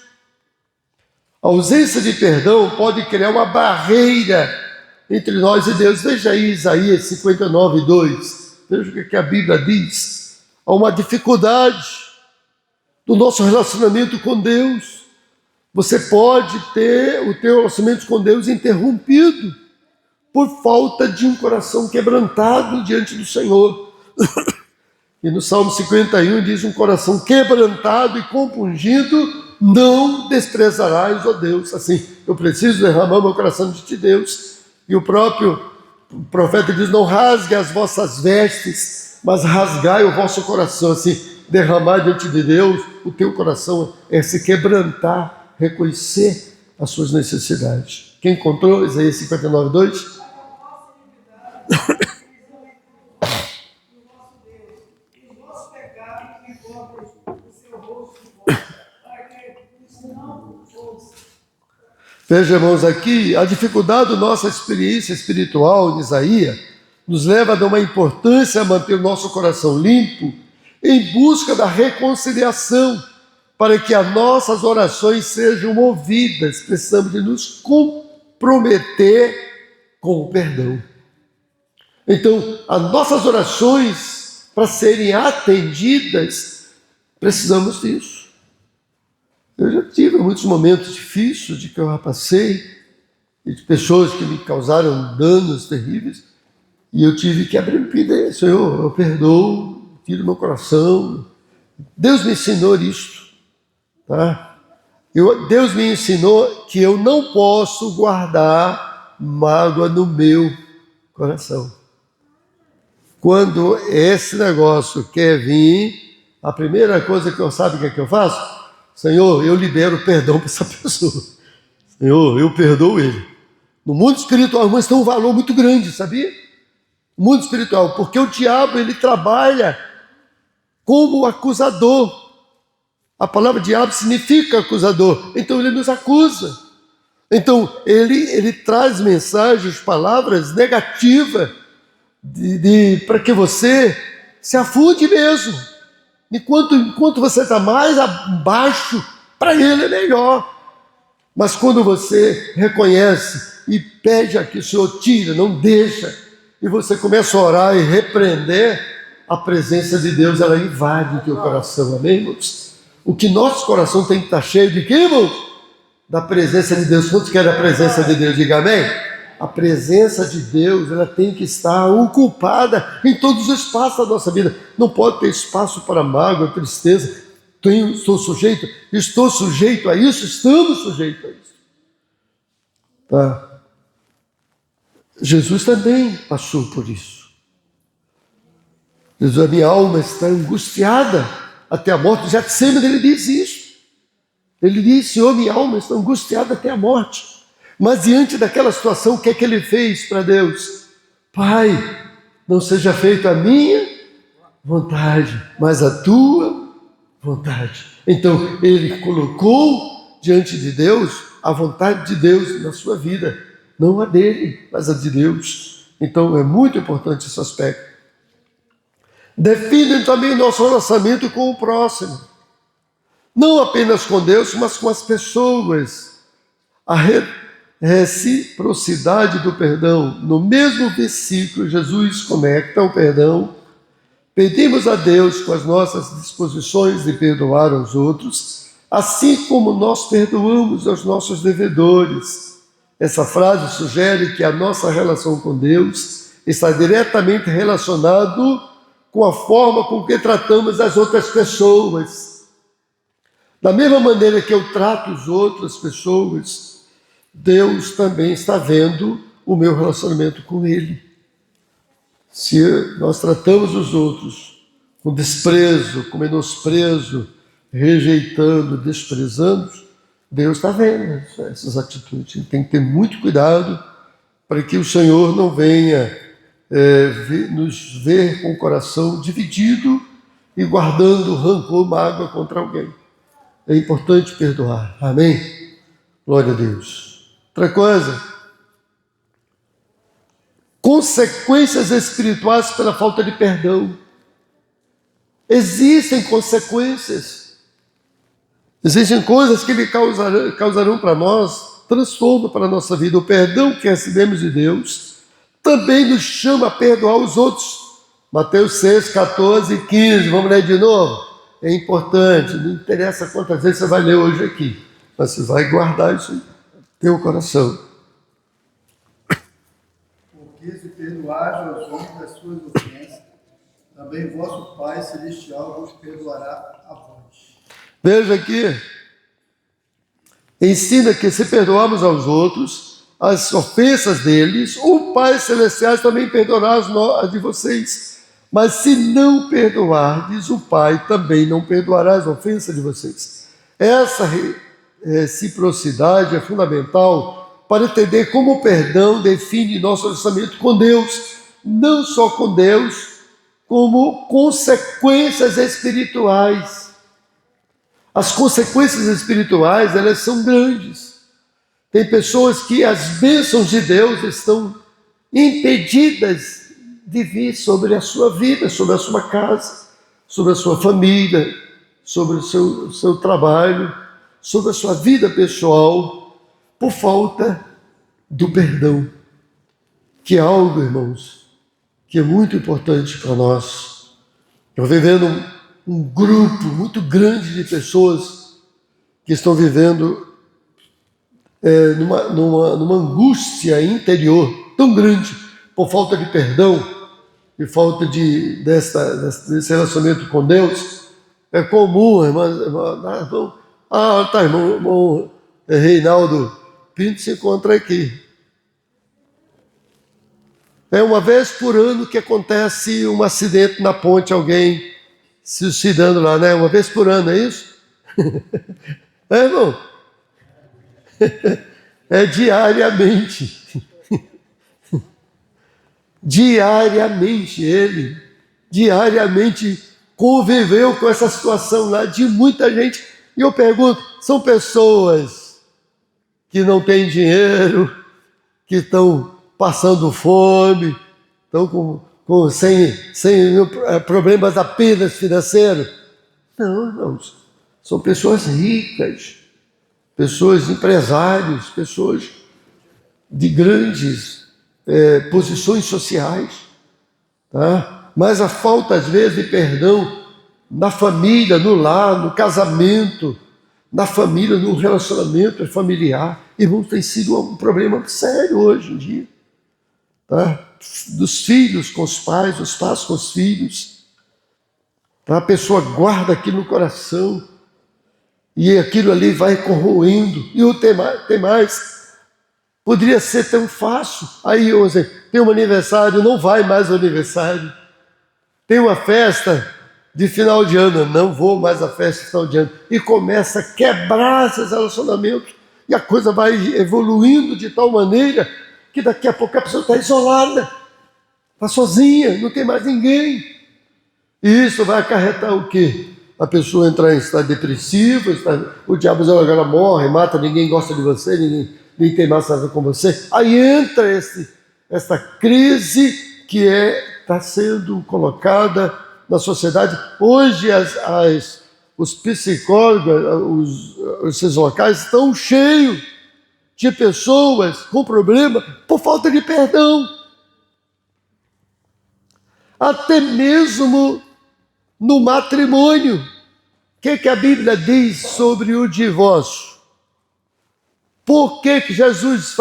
A ausência de perdão pode criar uma barreira entre nós e Deus. Veja aí Isaías 59, 2. Veja o que a Bíblia diz. Há uma dificuldade do nosso relacionamento com Deus. Você pode ter o teu relacionamento com Deus interrompido por falta de um coração quebrantado diante do Senhor. E no Salmo 51 diz: um coração quebrantado e compungido não desprezarás, ó Deus. Assim, eu preciso derramar meu coração diante de Deus. E o próprio profeta diz: não rasgue as vossas vestes, mas rasgai o vosso coração. Assim, derramar diante de Deus o teu coração é se quebrantar, reconhecer as suas necessidades. Quem encontrou Isaías 59, 2? Veja, irmãos, aqui a dificuldade da nossa experiência espiritual em Isaías nos leva a dar uma importância a manter o nosso coração limpo em busca da reconciliação, para que as nossas orações sejam ouvidas. Precisamos de nos comprometer com o perdão. Então, as nossas orações, para serem atendidas, precisamos disso. Eu já tive muitos momentos difíceis de que eu passei, e de pessoas que me causaram danos terríveis, e eu tive que abrir pedir, Senhor, eu perdoo, tiro meu coração. Deus me ensinou isto, tá? Deus me ensinou que eu não posso guardar mágoa no meu coração. Quando esse negócio quer vir, a primeira coisa que eu sabe que eu faço? Senhor, eu libero perdão para essa pessoa. Senhor, eu perdoo ele. No mundo espiritual, mas tem um valor muito grande, sabia? No mundo espiritual, porque o diabo, ele trabalha como acusador. A palavra diabo significa acusador. Então ele nos acusa. Então ele traz mensagens, palavras negativas para que você se afunde mesmo. Enquanto você está mais abaixo, para ele é melhor. Mas quando você reconhece e pede a que o Senhor tire, não deixa, e você começa a orar e repreender, a presença de Deus, ela invade o teu coração, amém, irmãos? O que nosso coração tem que estar cheio de quê, irmãos? Da presença de Deus. Quantos querem a presença de Deus? Diga amém. A presença de Deus, ela tem que estar ocupada em todos os espaços da nossa vida. Não pode ter espaço para mágoa, tristeza. Estou sujeito a isso, estamos sujeitos a isso. Tá? Jesus também passou por isso. Jesus, a minha alma está angustiada até a morte. Getsêmani, ele diz isso. Ele diz, Senhor, minha alma está angustiada até a morte. Mas diante daquela situação, o que é que ele fez para Deus? Pai, não seja feita a minha vontade, mas a tua vontade. Então, ele colocou diante de Deus a vontade de Deus na sua vida. Não a dele, mas a de Deus. Então, é muito importante esse aspecto. Definem também nosso relacionamento com o próximo. Não apenas com Deus, mas com as pessoas. A reciprocidade do perdão. No mesmo versículo, Jesus conecta o perdão. Pedimos a Deus com as nossas disposições de perdoar aos outros, assim como nós perdoamos aos nossos devedores. Essa frase sugere que a nossa relação com Deus está diretamente relacionado com a forma com que tratamos as outras pessoas. Da mesma maneira que eu trato as outras pessoas, Deus também está vendo o meu relacionamento com Ele. Se nós tratamos os outros com desprezo, com menosprezo, rejeitando, desprezando, Deus está vendo essas atitudes. A gente tem que ter muito cuidado para que o Senhor não venha nos ver com o coração dividido e guardando rancor, mágoa contra alguém. É importante perdoar. Amém? Glória a Deus. Outra coisa, consequências espirituais pela falta de perdão. Existem consequências. Existem coisas que lhe causarão para nós transtorno para a nossa vida. O perdão que recebemos de Deus também nos chama a perdoar os outros. Mateus 6, 14 e 15. Vamos ler de novo? É importante, não interessa quantas vezes você vai ler hoje aqui, mas você vai guardar isso no teu coração. Porque se perdoar aos homens as suas ofensas, também vosso Pai Celestial vos perdoará a vós. Veja aqui, ensina que se perdoarmos aos outros as ofensas deles, o Pai Celestial também perdoará as de vocês. Mas se não perdoardes, o Pai também não perdoará as ofensas de vocês. Essa reciprocidade é fundamental para entender como o perdão define nosso relacionamento com Deus, não só com Deus, como consequências espirituais. As consequências espirituais, elas são grandes. Tem pessoas que as bênçãos de Deus estão impedidas de vir sobre a sua vida, sobre a sua casa, sobre a sua família, sobre o seu trabalho, sobre a sua vida pessoal, por falta do perdão, que é algo, irmãos, que é muito importante para nós. Estou vivendo um grupo muito grande de pessoas que estão vivendo numa angústia interior tão grande por falta de perdão e falta desse relacionamento com Deus. É comum, irmão, irmão Reinaldo Pinto se encontra aqui. É uma vez por ano que acontece um acidente na ponte, alguém se suicidando lá, né? Uma vez por ano, é isso? É, irmão? É diariamente. Diariamente conviveu com essa situação lá de muita gente. E eu pergunto, são pessoas que não têm dinheiro, que estão passando fome, estão sem problemas apenas financeiros? Não, irmãos. São pessoas ricas, pessoas empresários, pessoas de grandes posições sociais, tá? Mas a falta, às vezes, de perdão na família, no lar, no casamento, na família, no relacionamento familiar, irmãos, tem sido um problema sério hoje em dia, tá? Dos filhos com os pais, dos pais com os filhos, tá? A pessoa guarda aquilo no coração e aquilo ali vai corroendo. E o tem mais. Poderia ser tão fácil. Aí, tem um aniversário, não vai mais ao aniversário. Tem uma festa de final de ano, não vou mais à festa de final de ano. E começa a quebrar esses relacionamentos. E a coisa vai evoluindo de tal maneira que daqui a pouco a pessoa está isolada, está sozinha, não tem mais ninguém. E isso vai acarretar o quê? A pessoa entrar em estado depressivo, o diabo agora morre, mata, ninguém gosta de você, ninguém tem mais nada com você. Aí entra essa crise que está sendo colocada na sociedade. Hoje os psicólogos, esses locais estão cheios de pessoas com problema por falta de perdão. Até mesmo no matrimônio. O que a Bíblia diz sobre o divórcio? Por que Jesus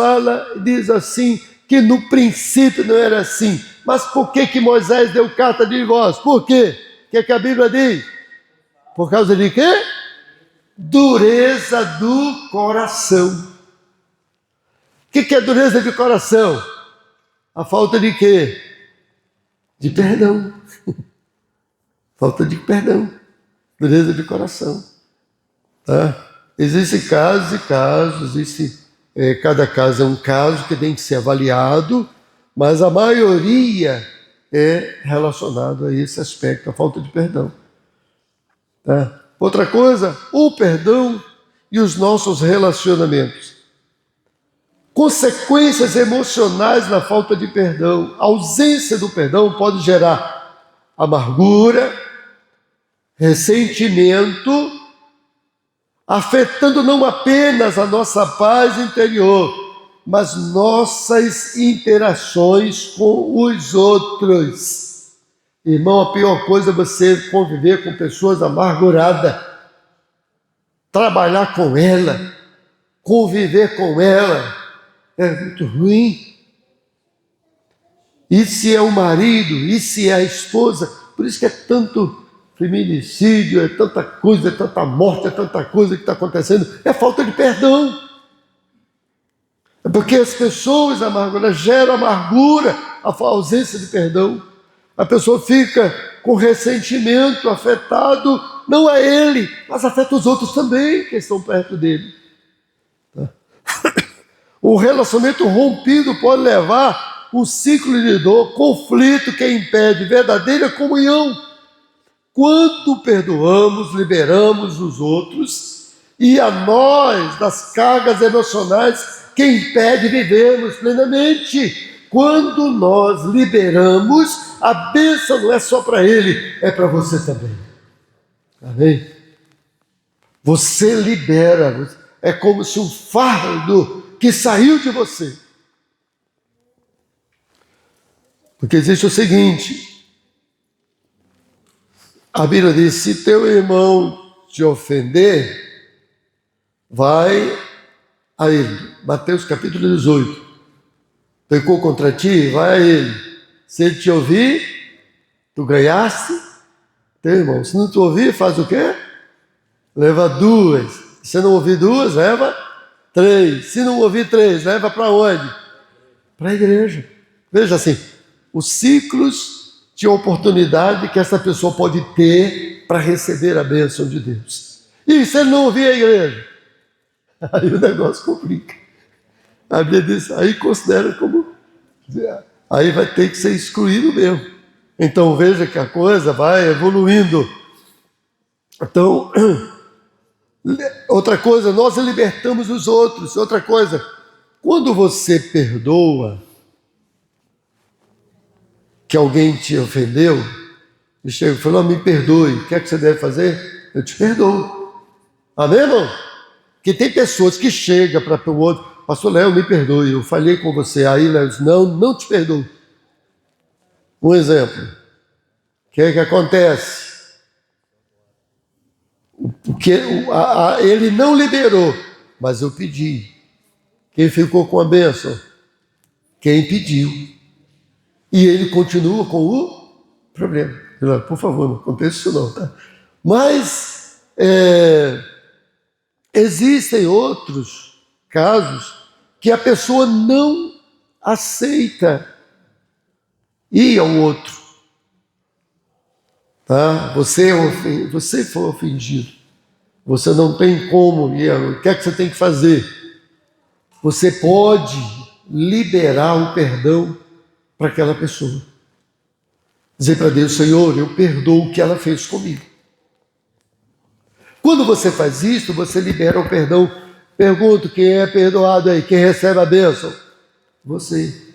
diz assim, que no princípio não era assim? Mas por que Moisés deu carta de divórcio? Por quê? O que a Bíblia diz? Por causa de quê? Dureza do coração. O que é dureza de coração? A falta de quê? De perdão. Falta de perdão. Dureza de coração. Tá? Existem casos e casos, cada caso é um caso que tem que ser avaliado, mas a maioria é relacionado a esse aspecto, a falta de perdão. Tá? Outra coisa, o perdão e os nossos relacionamentos. Consequências emocionais na falta de perdão. A ausência do perdão pode gerar amargura, ressentimento, afetando não apenas a nossa paz interior, mas nossas interações com os outros. Irmão, a pior coisa é você conviver com pessoas amarguradas, trabalhar com ela, conviver com ela, é muito ruim. E se é o marido, e se é a esposa, por isso que é tanto feminicídio, é tanta coisa, é tanta morte, é tanta coisa que está acontecendo, é falta de perdão. É porque as pessoas amarguradas geram amargura, a ausência de perdão. A pessoa fica com ressentimento, afetado, não a ele, mas afeta os outros também que estão perto dele. O relacionamento rompido pode levar um ciclo de dor, conflito que impede verdadeira comunhão. Quando perdoamos, liberamos os outros e a nós das cargas emocionais que impedem vivermos plenamente. Quando nós liberamos, a bênção não é só para ele, é para você também. Amém? Você libera, é como se um fardo que saiu de você. Porque existe o seguinte, a Bíblia diz, se teu irmão te ofender, vai a ele. Mateus capítulo 18. Pecou contra ti, vai a ele. Se ele te ouvir, tu ganhaste teu irmão. Se não te ouvir, faz o quê? Leva 2. Se não ouvir 2, leva 3. Se não ouvir 3, leva para onde? Para a igreja. Veja assim, os ciclos de oportunidade que essa pessoa pode ter para receber a bênção de Deus. E se ele não ouvir a igreja? Aí o negócio complica. A Bíblia diz, aí considera como... Aí vai ter que ser excluído mesmo. Então veja que a coisa vai evoluindo. Então, outra coisa, nós libertamos os outros. Outra coisa, quando você perdoa que alguém te ofendeu, ele chega e falou, me perdoe, o que é que você deve fazer? Eu te perdoo. Amém, irmão? Porque tem pessoas que chegam para o outro, pastor Léo, me perdoe, eu falhei com você. Aí Léo diz, não te perdoo. Um exemplo. O que é que acontece? Porque ele não liberou, mas eu pedi. Quem ficou com a bênção? Quem pediu. E ele continua com o problema. Por favor, não aconteça isso não, tá? Mas existem outros casos que a pessoa não aceita ir ao outro. Tá? Você foi ofendido. Você não tem como ir. O que é que você tem que fazer? Você pode liberar o perdão para aquela pessoa. Dizer para Deus, Senhor, eu perdoo o que ela fez comigo. Quando você faz isso, você libera o perdão. Pergunto, quem é perdoado aí? Quem recebe a bênção? Você.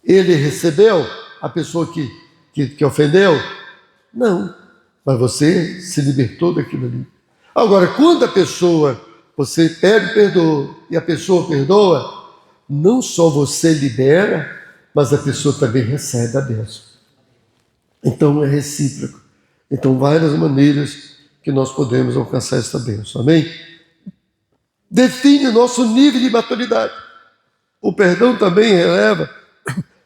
Ele recebeu a pessoa que ofendeu? Não. Mas você se libertou daquilo ali. Agora, quando você pede perdão e a pessoa perdoa, não só você libera, mas a pessoa também recebe a bênção. Então é recíproco. Então, várias maneiras que nós podemos alcançar essa bênção. Amém? Define o nosso nível de maturidade. O perdão também releva.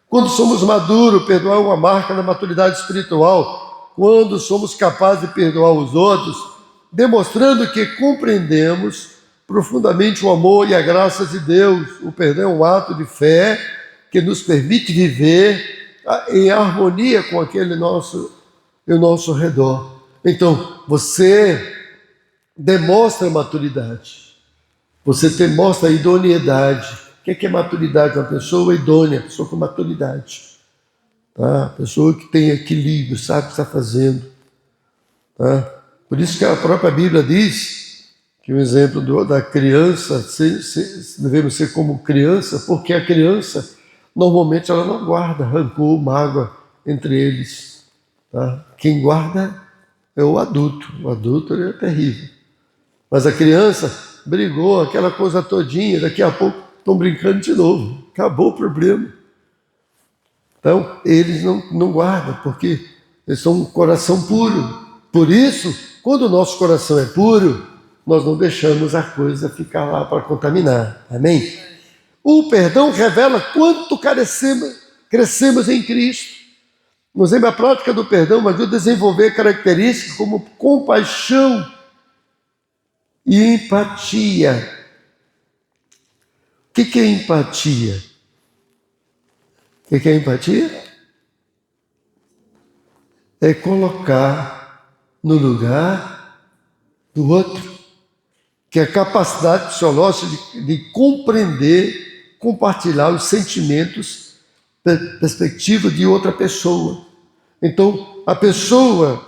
Quando somos maduros, perdoar é uma marca da maturidade espiritual. Quando somos capazes de perdoar os outros, demonstrando que compreendemos profundamente o amor e a graça de Deus. O perdão é um ato de fé que nos permite viver em harmonia com aquele ao nosso redor. Então, você demonstra maturidade. Você demonstra idoneidade. O que é maturidade? Uma pessoa idônea, uma pessoa com maturidade. Tá? Pessoa que tem equilíbrio, sabe o que está fazendo. Tá? Por isso que a própria Bíblia diz que o exemplo da criança, devemos ser como criança, porque a criança, normalmente, ela não guarda rancor, mágoa entre eles. Tá? Quem guarda é o adulto. O adulto é terrível. Mas a criança brigou, aquela coisa todinha, daqui a pouco estão brincando de novo. Acabou o problema. Então, eles não guardam, porque eles são um coração puro. Por isso, quando o nosso coração é puro, nós não deixamos a coisa ficar lá para contaminar. Amém? O perdão revela quanto crescemos em Cristo. Nos a prática do perdão ajuda a desenvolver características como compaixão e empatia. O que é empatia? O que é empatia? É colocar no lugar do outro. que é a capacidade psicológica de compreender, compartilhar os sentimentos, perspectiva de outra pessoa. Então, a pessoa,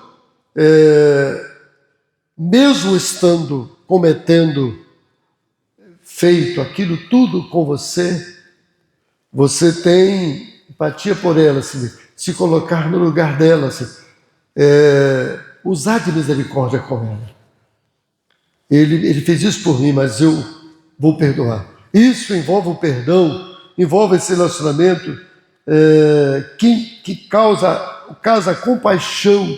mesmo estando cometendo, feito aquilo tudo com você, você tem empatia por ela, se colocar no lugar dela, usar de misericórdia com ela. Ele fez isso por mim, mas eu vou perdoar. Isso envolve o perdão, envolve esse relacionamento que causa compaixão.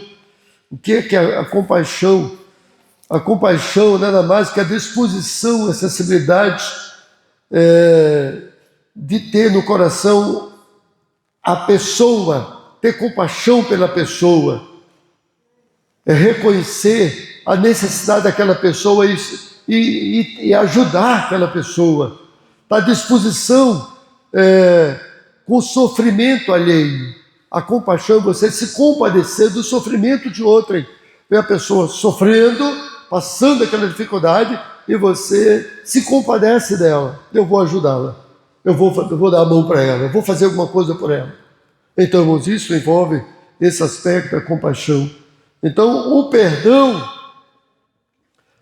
O que é a compaixão? A compaixão nada mais que a disposição, a sensibilidade de ter no coração a pessoa, ter compaixão pela pessoa, reconhecer a necessidade daquela pessoa e ajudar aquela pessoa, estar à disposição com o sofrimento alheio. A compaixão é você se compadecer do sofrimento de outrem. Vê a pessoa sofrendo, passando aquela dificuldade, e você se compadece dela. Eu vou ajudá-la, eu vou dar a mão para ela, eu vou fazer alguma coisa por ela. Então, irmãos, isso envolve esse aspecto da compaixão. Então, o perdão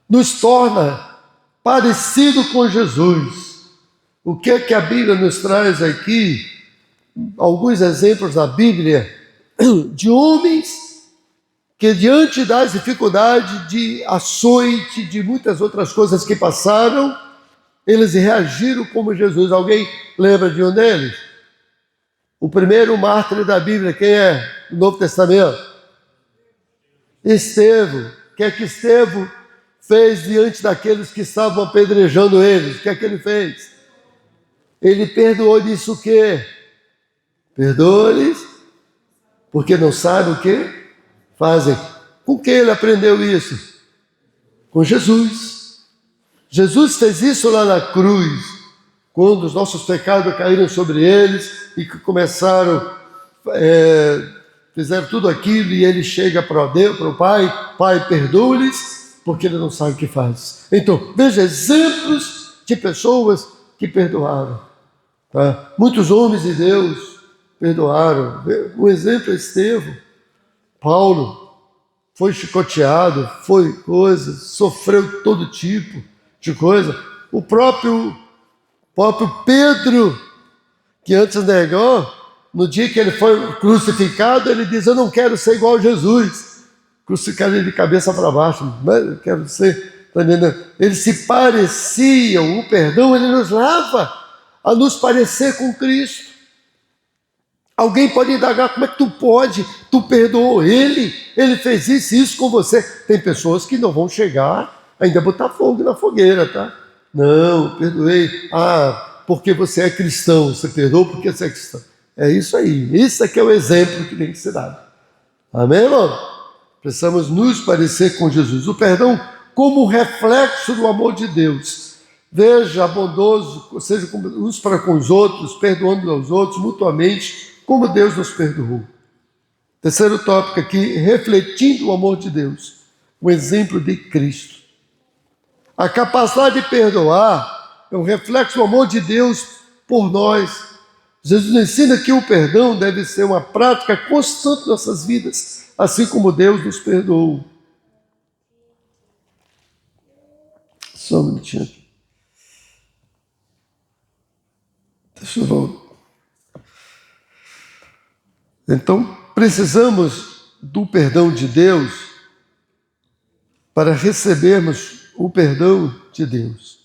nos torna parecido com Jesus. O que é que a Bíblia nos traz aqui? Alguns exemplos da Bíblia de homens que, diante das dificuldades, de açoite, de muitas outras coisas que passaram, eles reagiram como Jesus. Alguém lembra de um deles? O primeiro mártir da Bíblia, quem é? No Novo Testamento? Estevão. O que é que Estevão fez diante daqueles que estavam apedrejando eles? O que é que ele fez? Ele perdoou, disse o quê? Perdoa-lhes, porque não sabem o que fazem. Com quem ele aprendeu isso? Com Jesus. Jesus fez isso lá na cruz, quando os nossos pecados caíram sobre eles e que começaram, fizeram tudo aquilo, e ele chega para Deus, para o Pai: Pai, perdoa-lhes, porque ele não sabe o que faz. Então, veja exemplos de pessoas que perdoaram. Tá? Muitos homens de Deus perdoaram. Um exemplo é Estevão. Paulo foi chicoteado, foi coisa, sofreu todo tipo de coisa. O próprio Pedro, que antes negou, no dia que ele foi crucificado, ele diz: eu não quero ser igual a Jesus. Crucificaram ele de cabeça para baixo, mas eu quero ser. Eles se pareciam. O perdão, ele nos leva a nos parecer com Cristo. Alguém pode indagar: como é que tu pode? Tu perdoou ele fez isso com você. Tem pessoas que não vão chegar ainda botar fogo na fogueira, tá? Não, perdoei. Porque você é cristão, você perdoou porque você é cristão. É isso aí. Isso aqui é o exemplo que tem que ser dado. Amém, irmão? Precisamos nos parecer com Jesus. O perdão como reflexo do amor de Deus. Veja, bondoso, seja uns para com os outros, perdoando aos outros mutuamente, como Deus nos perdoou. Terceiro tópico aqui: refletindo o amor de Deus, o exemplo de Cristo. A capacidade de perdoar é um reflexo do amor de Deus por nós. Jesus nos ensina que o perdão deve ser uma prática constante em nossas vidas, assim como Deus nos perdoou. Só um minutinho aqui. Deixa eu voltar. Então, precisamos do perdão de Deus para recebermos o perdão de Deus.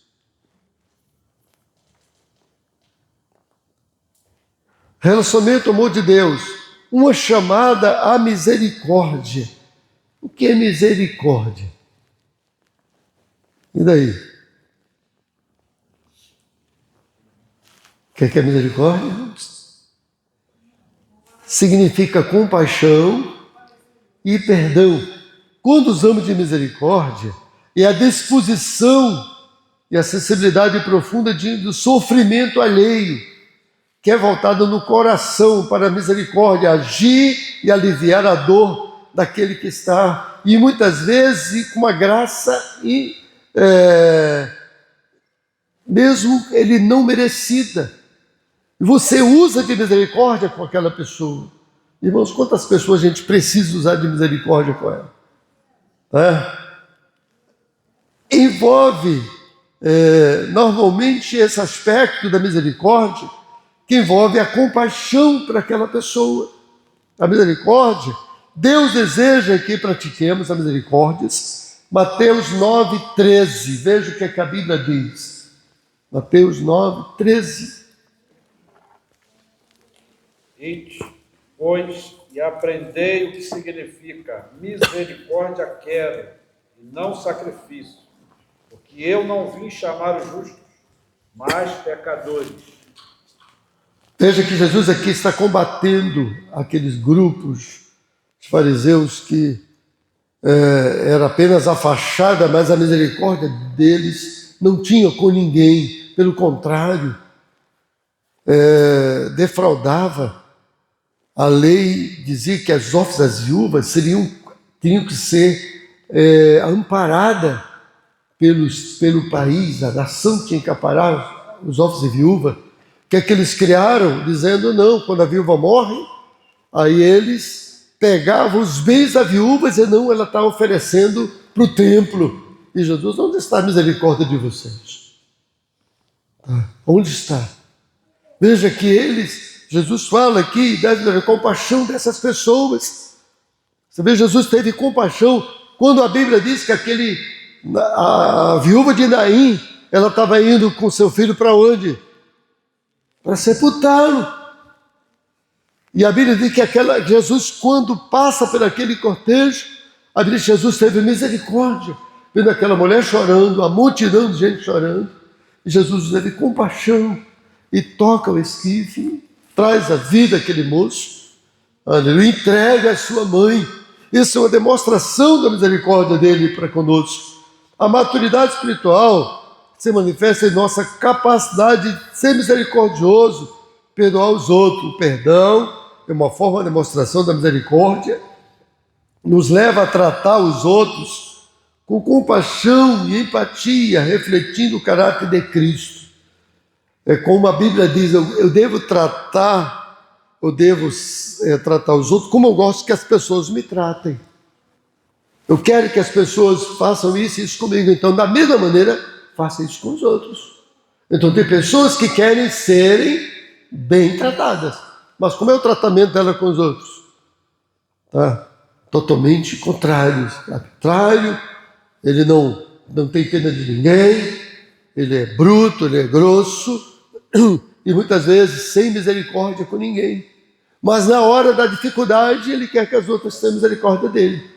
Relacionamento, amor de Deus, uma chamada à misericórdia. O que é misericórdia? E daí? O que é misericórdia? Significa compaixão e perdão. Quando usamos de misericórdia, é a disposição e a sensibilidade profunda do sofrimento alheio, que é voltada no coração para a misericórdia, agir e aliviar a dor daquele que está, e muitas vezes com uma graça mesmo ele não merecida. E você usa de misericórdia com aquela pessoa. Irmãos, quantas pessoas a gente precisa usar de misericórdia com ela? Envolve, normalmente, esse aspecto da misericórdia, que envolve a compaixão para aquela pessoa. A misericórdia, Deus deseja que pratiquemos a misericórdia. Mateus 9,13, veja o que a Bíblia diz. Mateus 9,13. Ide, pois, e aprendei o que significa misericórdia quero, e não sacrifício, porque eu não vim chamar os justos, mas pecadores. Veja que Jesus aqui está combatendo aqueles grupos, os fariseus, que era apenas a fachada, mas a misericórdia deles não tinha com ninguém. Pelo contrário, defraudava. A lei dizia que as órfãs das viúvas tinham que ser amparadas pelo país. A nação tinha que amparar os órfãos e viúvas. Que é que eles criaram? Dizendo, não, quando a viúva morre, aí eles pegavam os bens da viúva e diziam, não, ela está oferecendo para o templo. E Jesus, onde está a misericórdia de vocês? Onde está? Veja que Jesus fala aqui, deve haver compaixão dessas pessoas. Você vê, Jesus teve compaixão quando a Bíblia diz que a viúva de Naim, ela estava indo com seu filho para onde? Para sepultá-lo. E a Bíblia diz que Jesus, quando passa por aquele cortejo, a Bíblia diz que Jesus teve misericórdia, vendo aquela mulher chorando, a multidão de gente chorando, e Jesus teve compaixão e toca o esquife, traz a vida àquele moço, ele entrega a sua mãe. Isso é uma demonstração da misericórdia dele para conosco. A maturidade espiritual se manifesta em nossa capacidade de ser misericordioso, perdoar os outros. O perdão é uma forma de demonstração da misericórdia, nos leva a tratar os outros com compaixão e empatia, refletindo o caráter de Cristo. É como a Bíblia diz, eu devo tratar os outros como eu gosto que as pessoas me tratem. Eu quero que as pessoas façam isso e isso comigo. Então, da mesma maneira, faça isso com os outros. Então, tem pessoas que querem serem bem tratadas. Mas como é o tratamento dela com os outros? Totalmente contrário. Ele não tem pena de ninguém, ele é bruto, ele é grosso, e muitas vezes sem misericórdia com ninguém. Mas na hora da dificuldade, ele quer que as outras tenham misericórdia dele.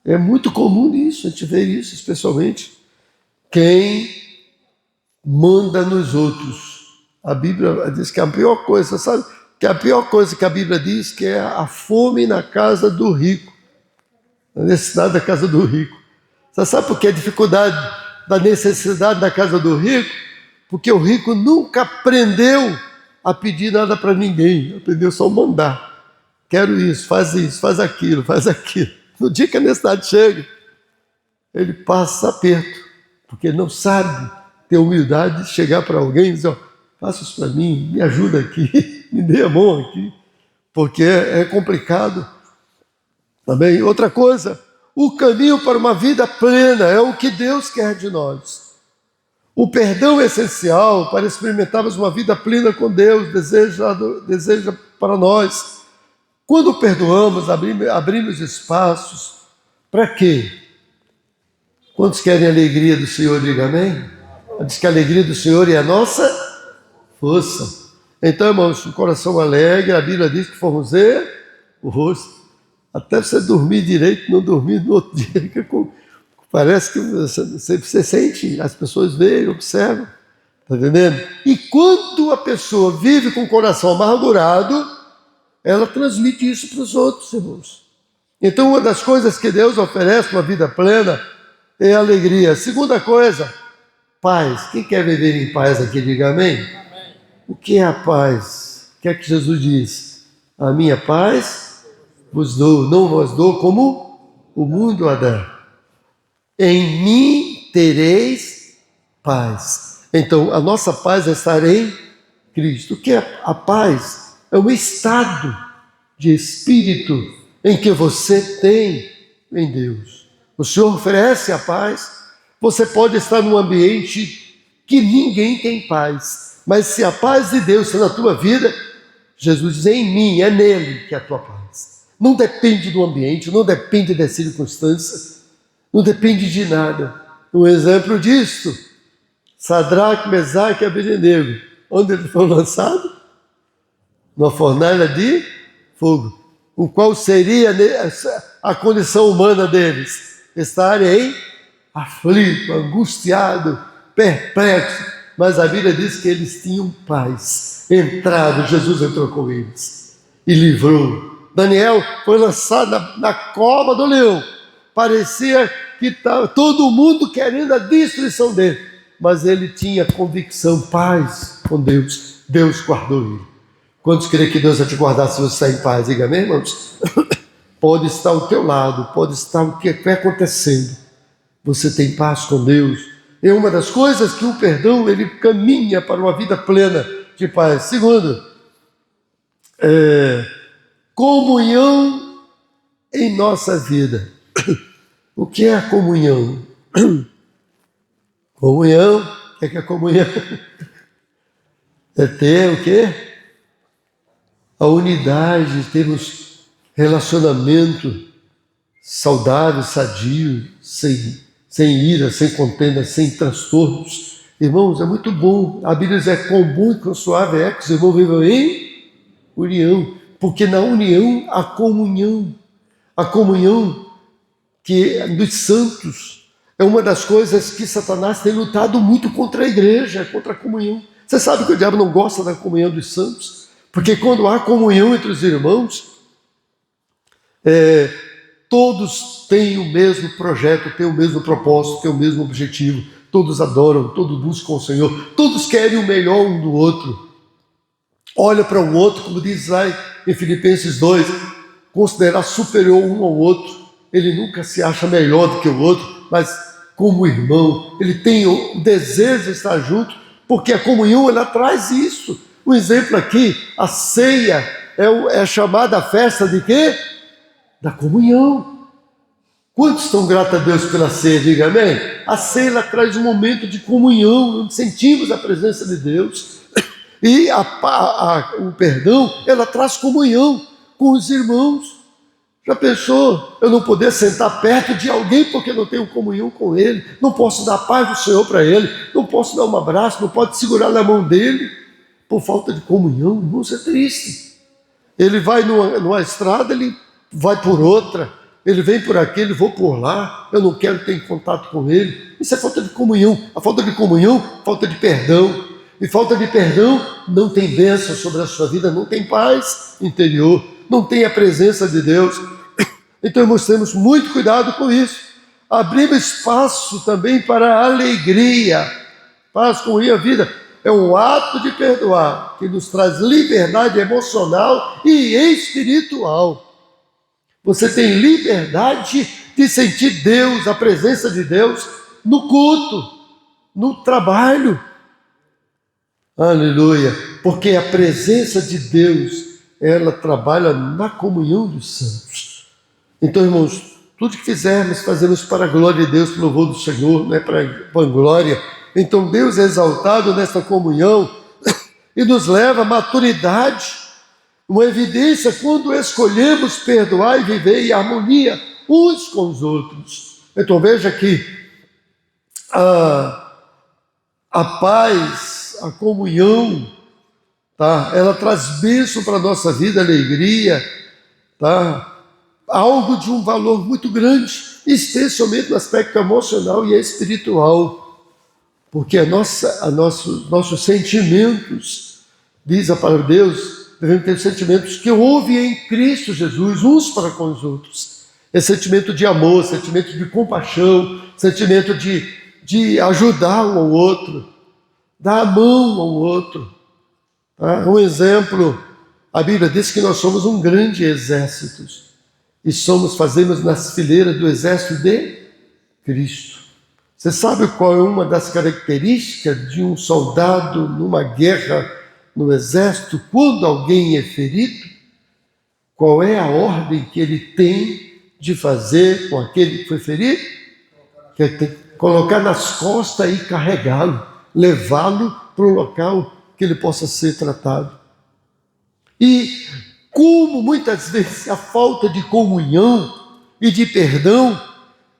É muito comum isso, a gente vê isso, especialmente quem manda nos outros. A Bíblia diz que a pior coisa, sabe? Que a pior coisa que a Bíblia diz que é a fome na casa do rico, a necessidade da casa do rico. Você sabe por que a dificuldade da necessidade da casa do rico? Porque o rico nunca aprendeu a pedir nada para ninguém, aprendeu só a mandar. Quero isso, faz aquilo, faz aquilo. No dia que a necessidade chega, ele passa aperto, porque ele não sabe ter humildade de chegar para alguém e dizer, faça isso para mim, me ajuda aqui, me dê a mão aqui, porque é complicado. Também, outra coisa, o caminho para uma vida plena é o que Deus quer de nós. O perdão é essencial para experimentarmos uma vida plena com Deus, deseja para nós. Quando perdoamos, abrimos espaços. Para quê? Quantos querem a alegria do Senhor, diga amém? Diz que a alegria do Senhor é a nossa força. Então, irmãos, um coração alegre, a Bíblia diz que formos ver o rosto. Até você dormir direito, não dormir no outro dia, parece que você sente, as pessoas veem, observam, está entendendo? E quando a pessoa vive com o coração amargurado, ela transmite isso para os outros, irmãos. Então, uma das coisas que Deus oferece para uma vida plena é a alegria. Segunda coisa, paz. Quem quer viver em paz aqui, diga amém? Amém. O que é a paz? O que é que Jesus diz? A minha paz vos dou, não vos dou como o mundo a dá. Em mim tereis paz. Então, a nossa paz é estar em Cristo. O que é a paz? É um estado de espírito em que você tem em Deus. O Senhor oferece a paz. Você pode estar num ambiente que ninguém tem paz, mas se a paz de Deus está na tua vida, Jesus diz: em mim, é nele que é a tua paz. Não depende do ambiente, não depende das circunstâncias, não depende de nada. Um exemplo disto, Sadraque, Mesaque e Abednego, onde eles foram lançados? Numa fornalha de fogo. O qual seria a condição humana deles? Estarem aflito, angustiado, perplexo. Mas a Bíblia diz que eles tinham paz. Entraram, Jesus entrou com eles e livrou. Daniel foi lançado na cova do leão. Parecia que estava todo mundo querendo a destruição dele. Mas ele tinha convicção, paz com Deus. Deus guardou ele. Quantos creem que Deus vai te guardar se você está em paz? Diga amém, irmãos? Pode estar ao teu lado, pode estar o que é acontecendo. Você tem paz com Deus. É uma das coisas que o perdão, ele caminha para uma vida plena de paz. Segundo, comunhão em nossa vida. O que é a comunhão? Comunhão, o que é comunhão? É ter o quê? A unidade, termos relacionamento saudável, sadio, sem ira, sem contenda, sem transtornos. Irmãos, é muito bom. A Bíblia diz: é com bom e com suave é que os irmãos vivam em união. Porque na união, a comunhão dos santos é uma das coisas que Satanás tem lutado muito contra a igreja, contra a comunhão. Você sabe que o diabo não gosta da comunhão dos santos? Porque quando há comunhão entre os irmãos, todos têm o mesmo projeto, têm o mesmo propósito, têm o mesmo objetivo. Todos adoram, todos buscam o Senhor, todos querem o melhor um do outro. Olha para o outro, como diz lá em Filipenses 2, considerar superior um ao outro. Ele nunca se acha melhor do que o outro, mas como irmão, ele tem o desejo de estar junto, porque a comunhão, ela traz isso. Um exemplo aqui, a ceia é chamada a festa de quê? Da comunhão. Quantos estão gratos a Deus pela ceia? Diga amém. A ceia, ela traz um momento de comunhão, onde sentimos a presença de Deus. E o perdão, ela traz comunhão com os irmãos. Já pensou? Eu não poder sentar perto de alguém porque não tenho comunhão com ele, não posso dar a paz do Senhor para ele, não posso dar um abraço, não posso segurar na mão dele. Por falta de comunhão, irmãos, é triste. Ele vai numa estrada, ele vai por outra, ele vem por aqui, ele vou por lá, eu não quero ter contato com ele. Isso é falta de comunhão. A falta de comunhão, falta de perdão. E falta de perdão não tem bênção sobre a sua vida, não tem paz interior, não tem a presença de Deus. Então, irmãos, temos muito cuidado com isso. Abrimos espaço também para a alegria. Paz com a vida. É um ato de perdoar que nos traz liberdade emocional e espiritual. Você tem liberdade de sentir Deus, a presença de Deus, no culto, no trabalho. Aleluia! Porque a presença de Deus, ela trabalha na comunhão dos santos. Então, irmãos, tudo que fizermos, fazemos para a glória de Deus, para o louvor do Senhor, não é para a glória. Então Deus é exaltado nesta comunhão e nos leva à maturidade, uma evidência quando escolhemos perdoar e viver em harmonia uns com os outros. Então veja que a paz, a comunhão, tá? Ela traz bênção para a nossa vida, alegria, tá? Algo de um valor muito grande, especialmente no aspecto emocional e espiritual. Porque nossos sentimentos, diz a palavra de Deus, devemos ter sentimentos que houve em Cristo Jesus, uns para com os outros. É sentimento de amor, sentimento de compaixão, sentimento de ajudar um ao outro, dar a mão ao outro. Tá? Um exemplo, a Bíblia diz que nós somos um grande exército e fazemos nas fileiras do exército de Cristo. Você sabe qual é uma das características de um soldado numa guerra, no exército, quando alguém é ferido? Qual é a ordem que ele tem de fazer com aquele que foi ferido? Que ele tem que colocar nas costas e carregá-lo, levá-lo para o local que ele possa ser tratado. E como muitas vezes a falta de comunhão e de perdão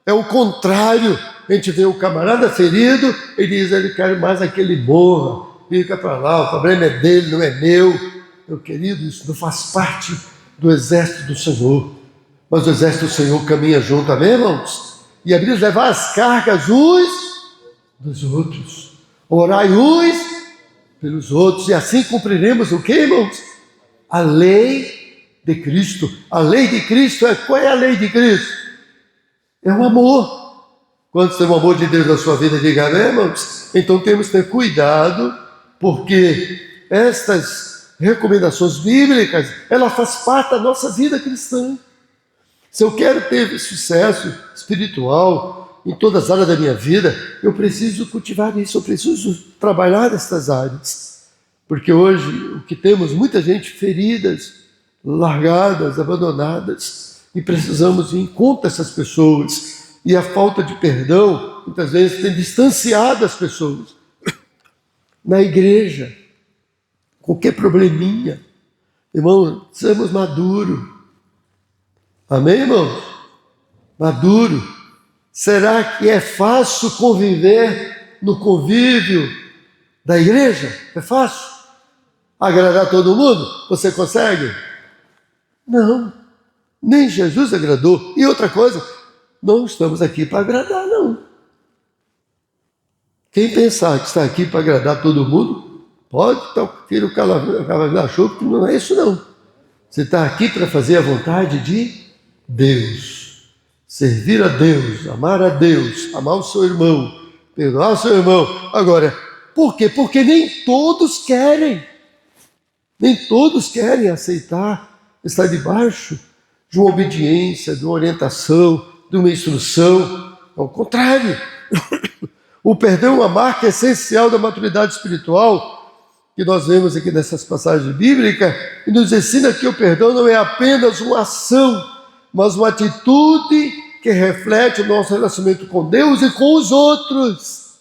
é o contrário. A gente vê o camarada ferido e diz, ele quer mais que ele morra, fica para lá, o problema é dele, não é meu. Meu querido, isso não faz parte do exército do Senhor. Mas o exército do Senhor caminha junto, amém, irmãos? E a Bíblia levar as cargas uns dos outros. Orai uns pelos outros. E assim cumpriremos o que, irmãos? A lei de Cristo. A lei de Cristo qual é a lei de Cristo? É o amor. Quando tem o amor de Deus na sua vida, diga amém, irmãos? Então temos que ter cuidado, porque estas recomendações bíblicas, ela faz parte da nossa vida cristã. Se eu quero ter sucesso espiritual em todas as áreas da minha vida, eu preciso cultivar isso, eu preciso trabalhar nessas áreas. Porque hoje o que temos, muita gente feridas, largadas, abandonadas, e precisamos ir em conta essas pessoas. E a falta de perdão, muitas vezes, tem distanciado as pessoas. Na igreja, qualquer probleminha, irmão, sermos maduros. Amém, irmão? Maduro. Será que é fácil conviver no convívio da igreja? É fácil? Agradar todo mundo? Você consegue? Não. Nem Jesus agradou. E outra coisa, não estamos aqui para agradar, não. Quem pensar que está aqui para agradar todo mundo, pode ter o cavalo que não é isso, não. Você está aqui para fazer a vontade de Deus. Servir a Deus, amar a Deus, amar o seu irmão, perdoar o seu irmão. Agora, por quê? Porque nem todos querem. Nem todos querem aceitar estar debaixo de uma obediência, de uma orientação, de uma instrução. Ao contrário, o perdão é uma marca essencial da maturidade espiritual que nós vemos aqui nessas passagens bíblicas, e nos ensina que o perdão não é apenas uma ação, mas uma atitude que reflete o nosso relacionamento com Deus e com os outros.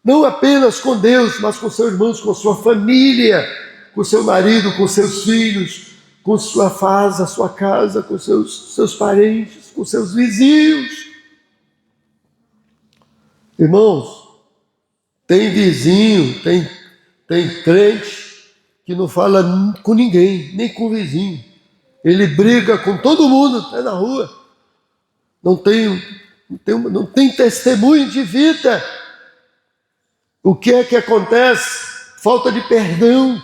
Não apenas com Deus, mas com seus irmãos, com sua família, com seu marido, com seus filhos, com sua sua casa, com seus parentes, com seus vizinhos. Irmãos, tem vizinho, tem crente que não fala com ninguém, nem com o vizinho. Ele briga com todo mundo, está na rua. Não tem testemunho de vida. O que é que acontece? Falta de perdão.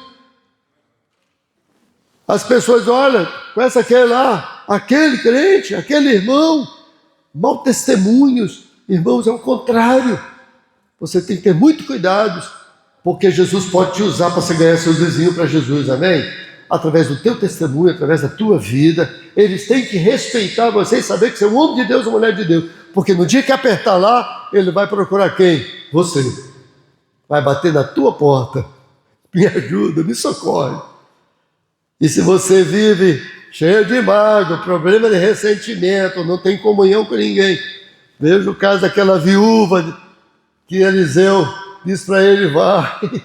As pessoas olham, conhece aquele lá, aquele crente, aquele irmão, mau testemunhos. Irmãos, é o contrário. Você tem que ter muito cuidado, porque Jesus pode te usar para você ganhar seus vizinhos para Jesus, amém? Através do teu testemunho, através da tua vida, eles têm que respeitar você e saber que você é um homem de Deus, uma mulher de Deus, porque no dia que apertar lá, ele vai procurar quem? Você. Vai bater na tua porta, me ajuda, me socorre. E se você vive cheio de mágoa, problema de ressentimento, não tem comunhão com ninguém, veja o caso daquela viúva que Eliseu diz para ele, vai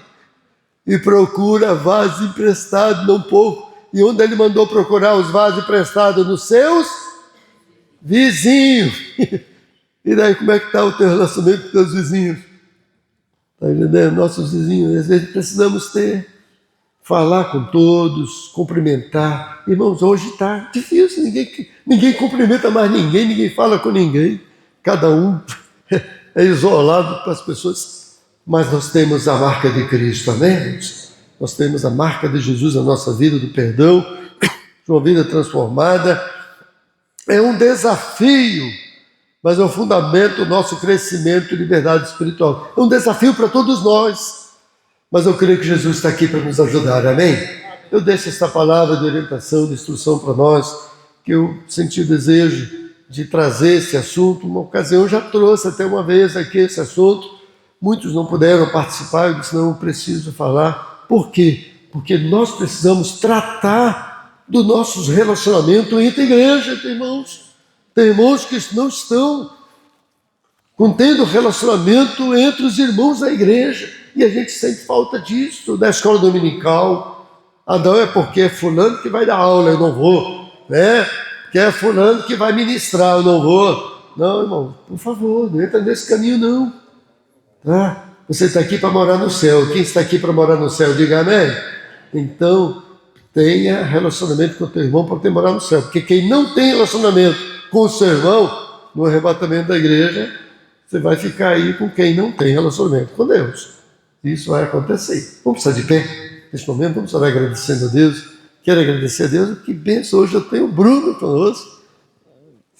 e procura vaso emprestado, não pouco. E onde ele mandou procurar os vasos emprestados? Nos seus vizinhos. E daí como é que está o teu relacionamento com os teus vizinhos? Está entendendo? Nossos vizinhos, às vezes precisamos falar com todos, cumprimentar. Irmãos, hoje está difícil, ninguém cumprimenta mais ninguém fala com ninguém. Cada um é isolado com as pessoas. Mas nós temos a marca de Cristo, amém? Nós temos a marca de Jesus na nossa vida, do perdão, de uma vida transformada. É um desafio, mas é um fundamento do nosso crescimento e liberdade espiritual. É um desafio para todos nós, mas eu creio que Jesus está aqui para nos ajudar, amém? Eu deixo essa palavra de orientação, de instrução para nós, que eu senti o desejo de trazer esse assunto. Uma ocasião eu já trouxe até uma vez aqui esse assunto, muitos não puderam participar, eu disse, não, eu preciso falar. Por quê? Porque nós precisamos tratar dos nossos relacionamentos entre igreja, tem irmãos. Tem irmãos que não estão contendo relacionamento entre os irmãos da igreja, e a gente sente falta disso, da escola dominical. Ah, não, é porque é fulano que vai dar aula, eu não vou, né? Que é fulano que vai ministrar, eu não vou. Não, irmão, por favor, não entra nesse caminho não. Tá? Você está aqui para morar no céu. Quem está aqui para morar no céu, diga amém. Então, tenha relacionamento com o teu irmão para poder morar no céu. Porque quem não tem relacionamento com o seu irmão, no arrebatamento da igreja, você vai ficar aí com quem não tem relacionamento com Deus. Isso vai acontecer. Vamos estar de pé neste momento, vamos estar agradecendo a Deus. Quero agradecer a Deus, que benção, hoje eu tenho o Bruno conosco,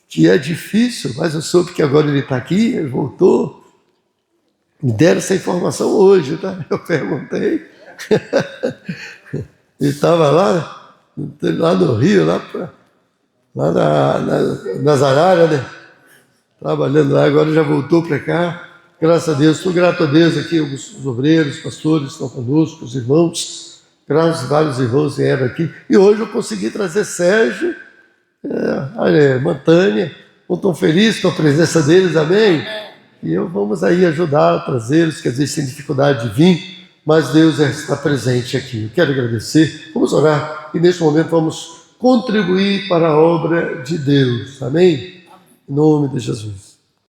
que é difícil, mas eu soube que agora ele está aqui, ele voltou. Me deram essa informação hoje, tá? Eu perguntei. Ele estava lá no Rio, lá nas Araras, né? Trabalhando lá, agora já voltou para cá. Graças a Deus, estou grato a Deus aqui, os obreiros, os pastores estão conosco, os irmãos. Graças a vários irmãos vieram aqui. E hoje eu consegui trazer Sérgio, Mantânia. Estão felizes com a presença deles, amém? E vamos aí ajudar a trazê-los, que às vezes têm dificuldade de vir, mas Deus está presente aqui. Eu quero agradecer, vamos orar e neste momento vamos contribuir para a obra de Deus, amém? Em nome de Jesus.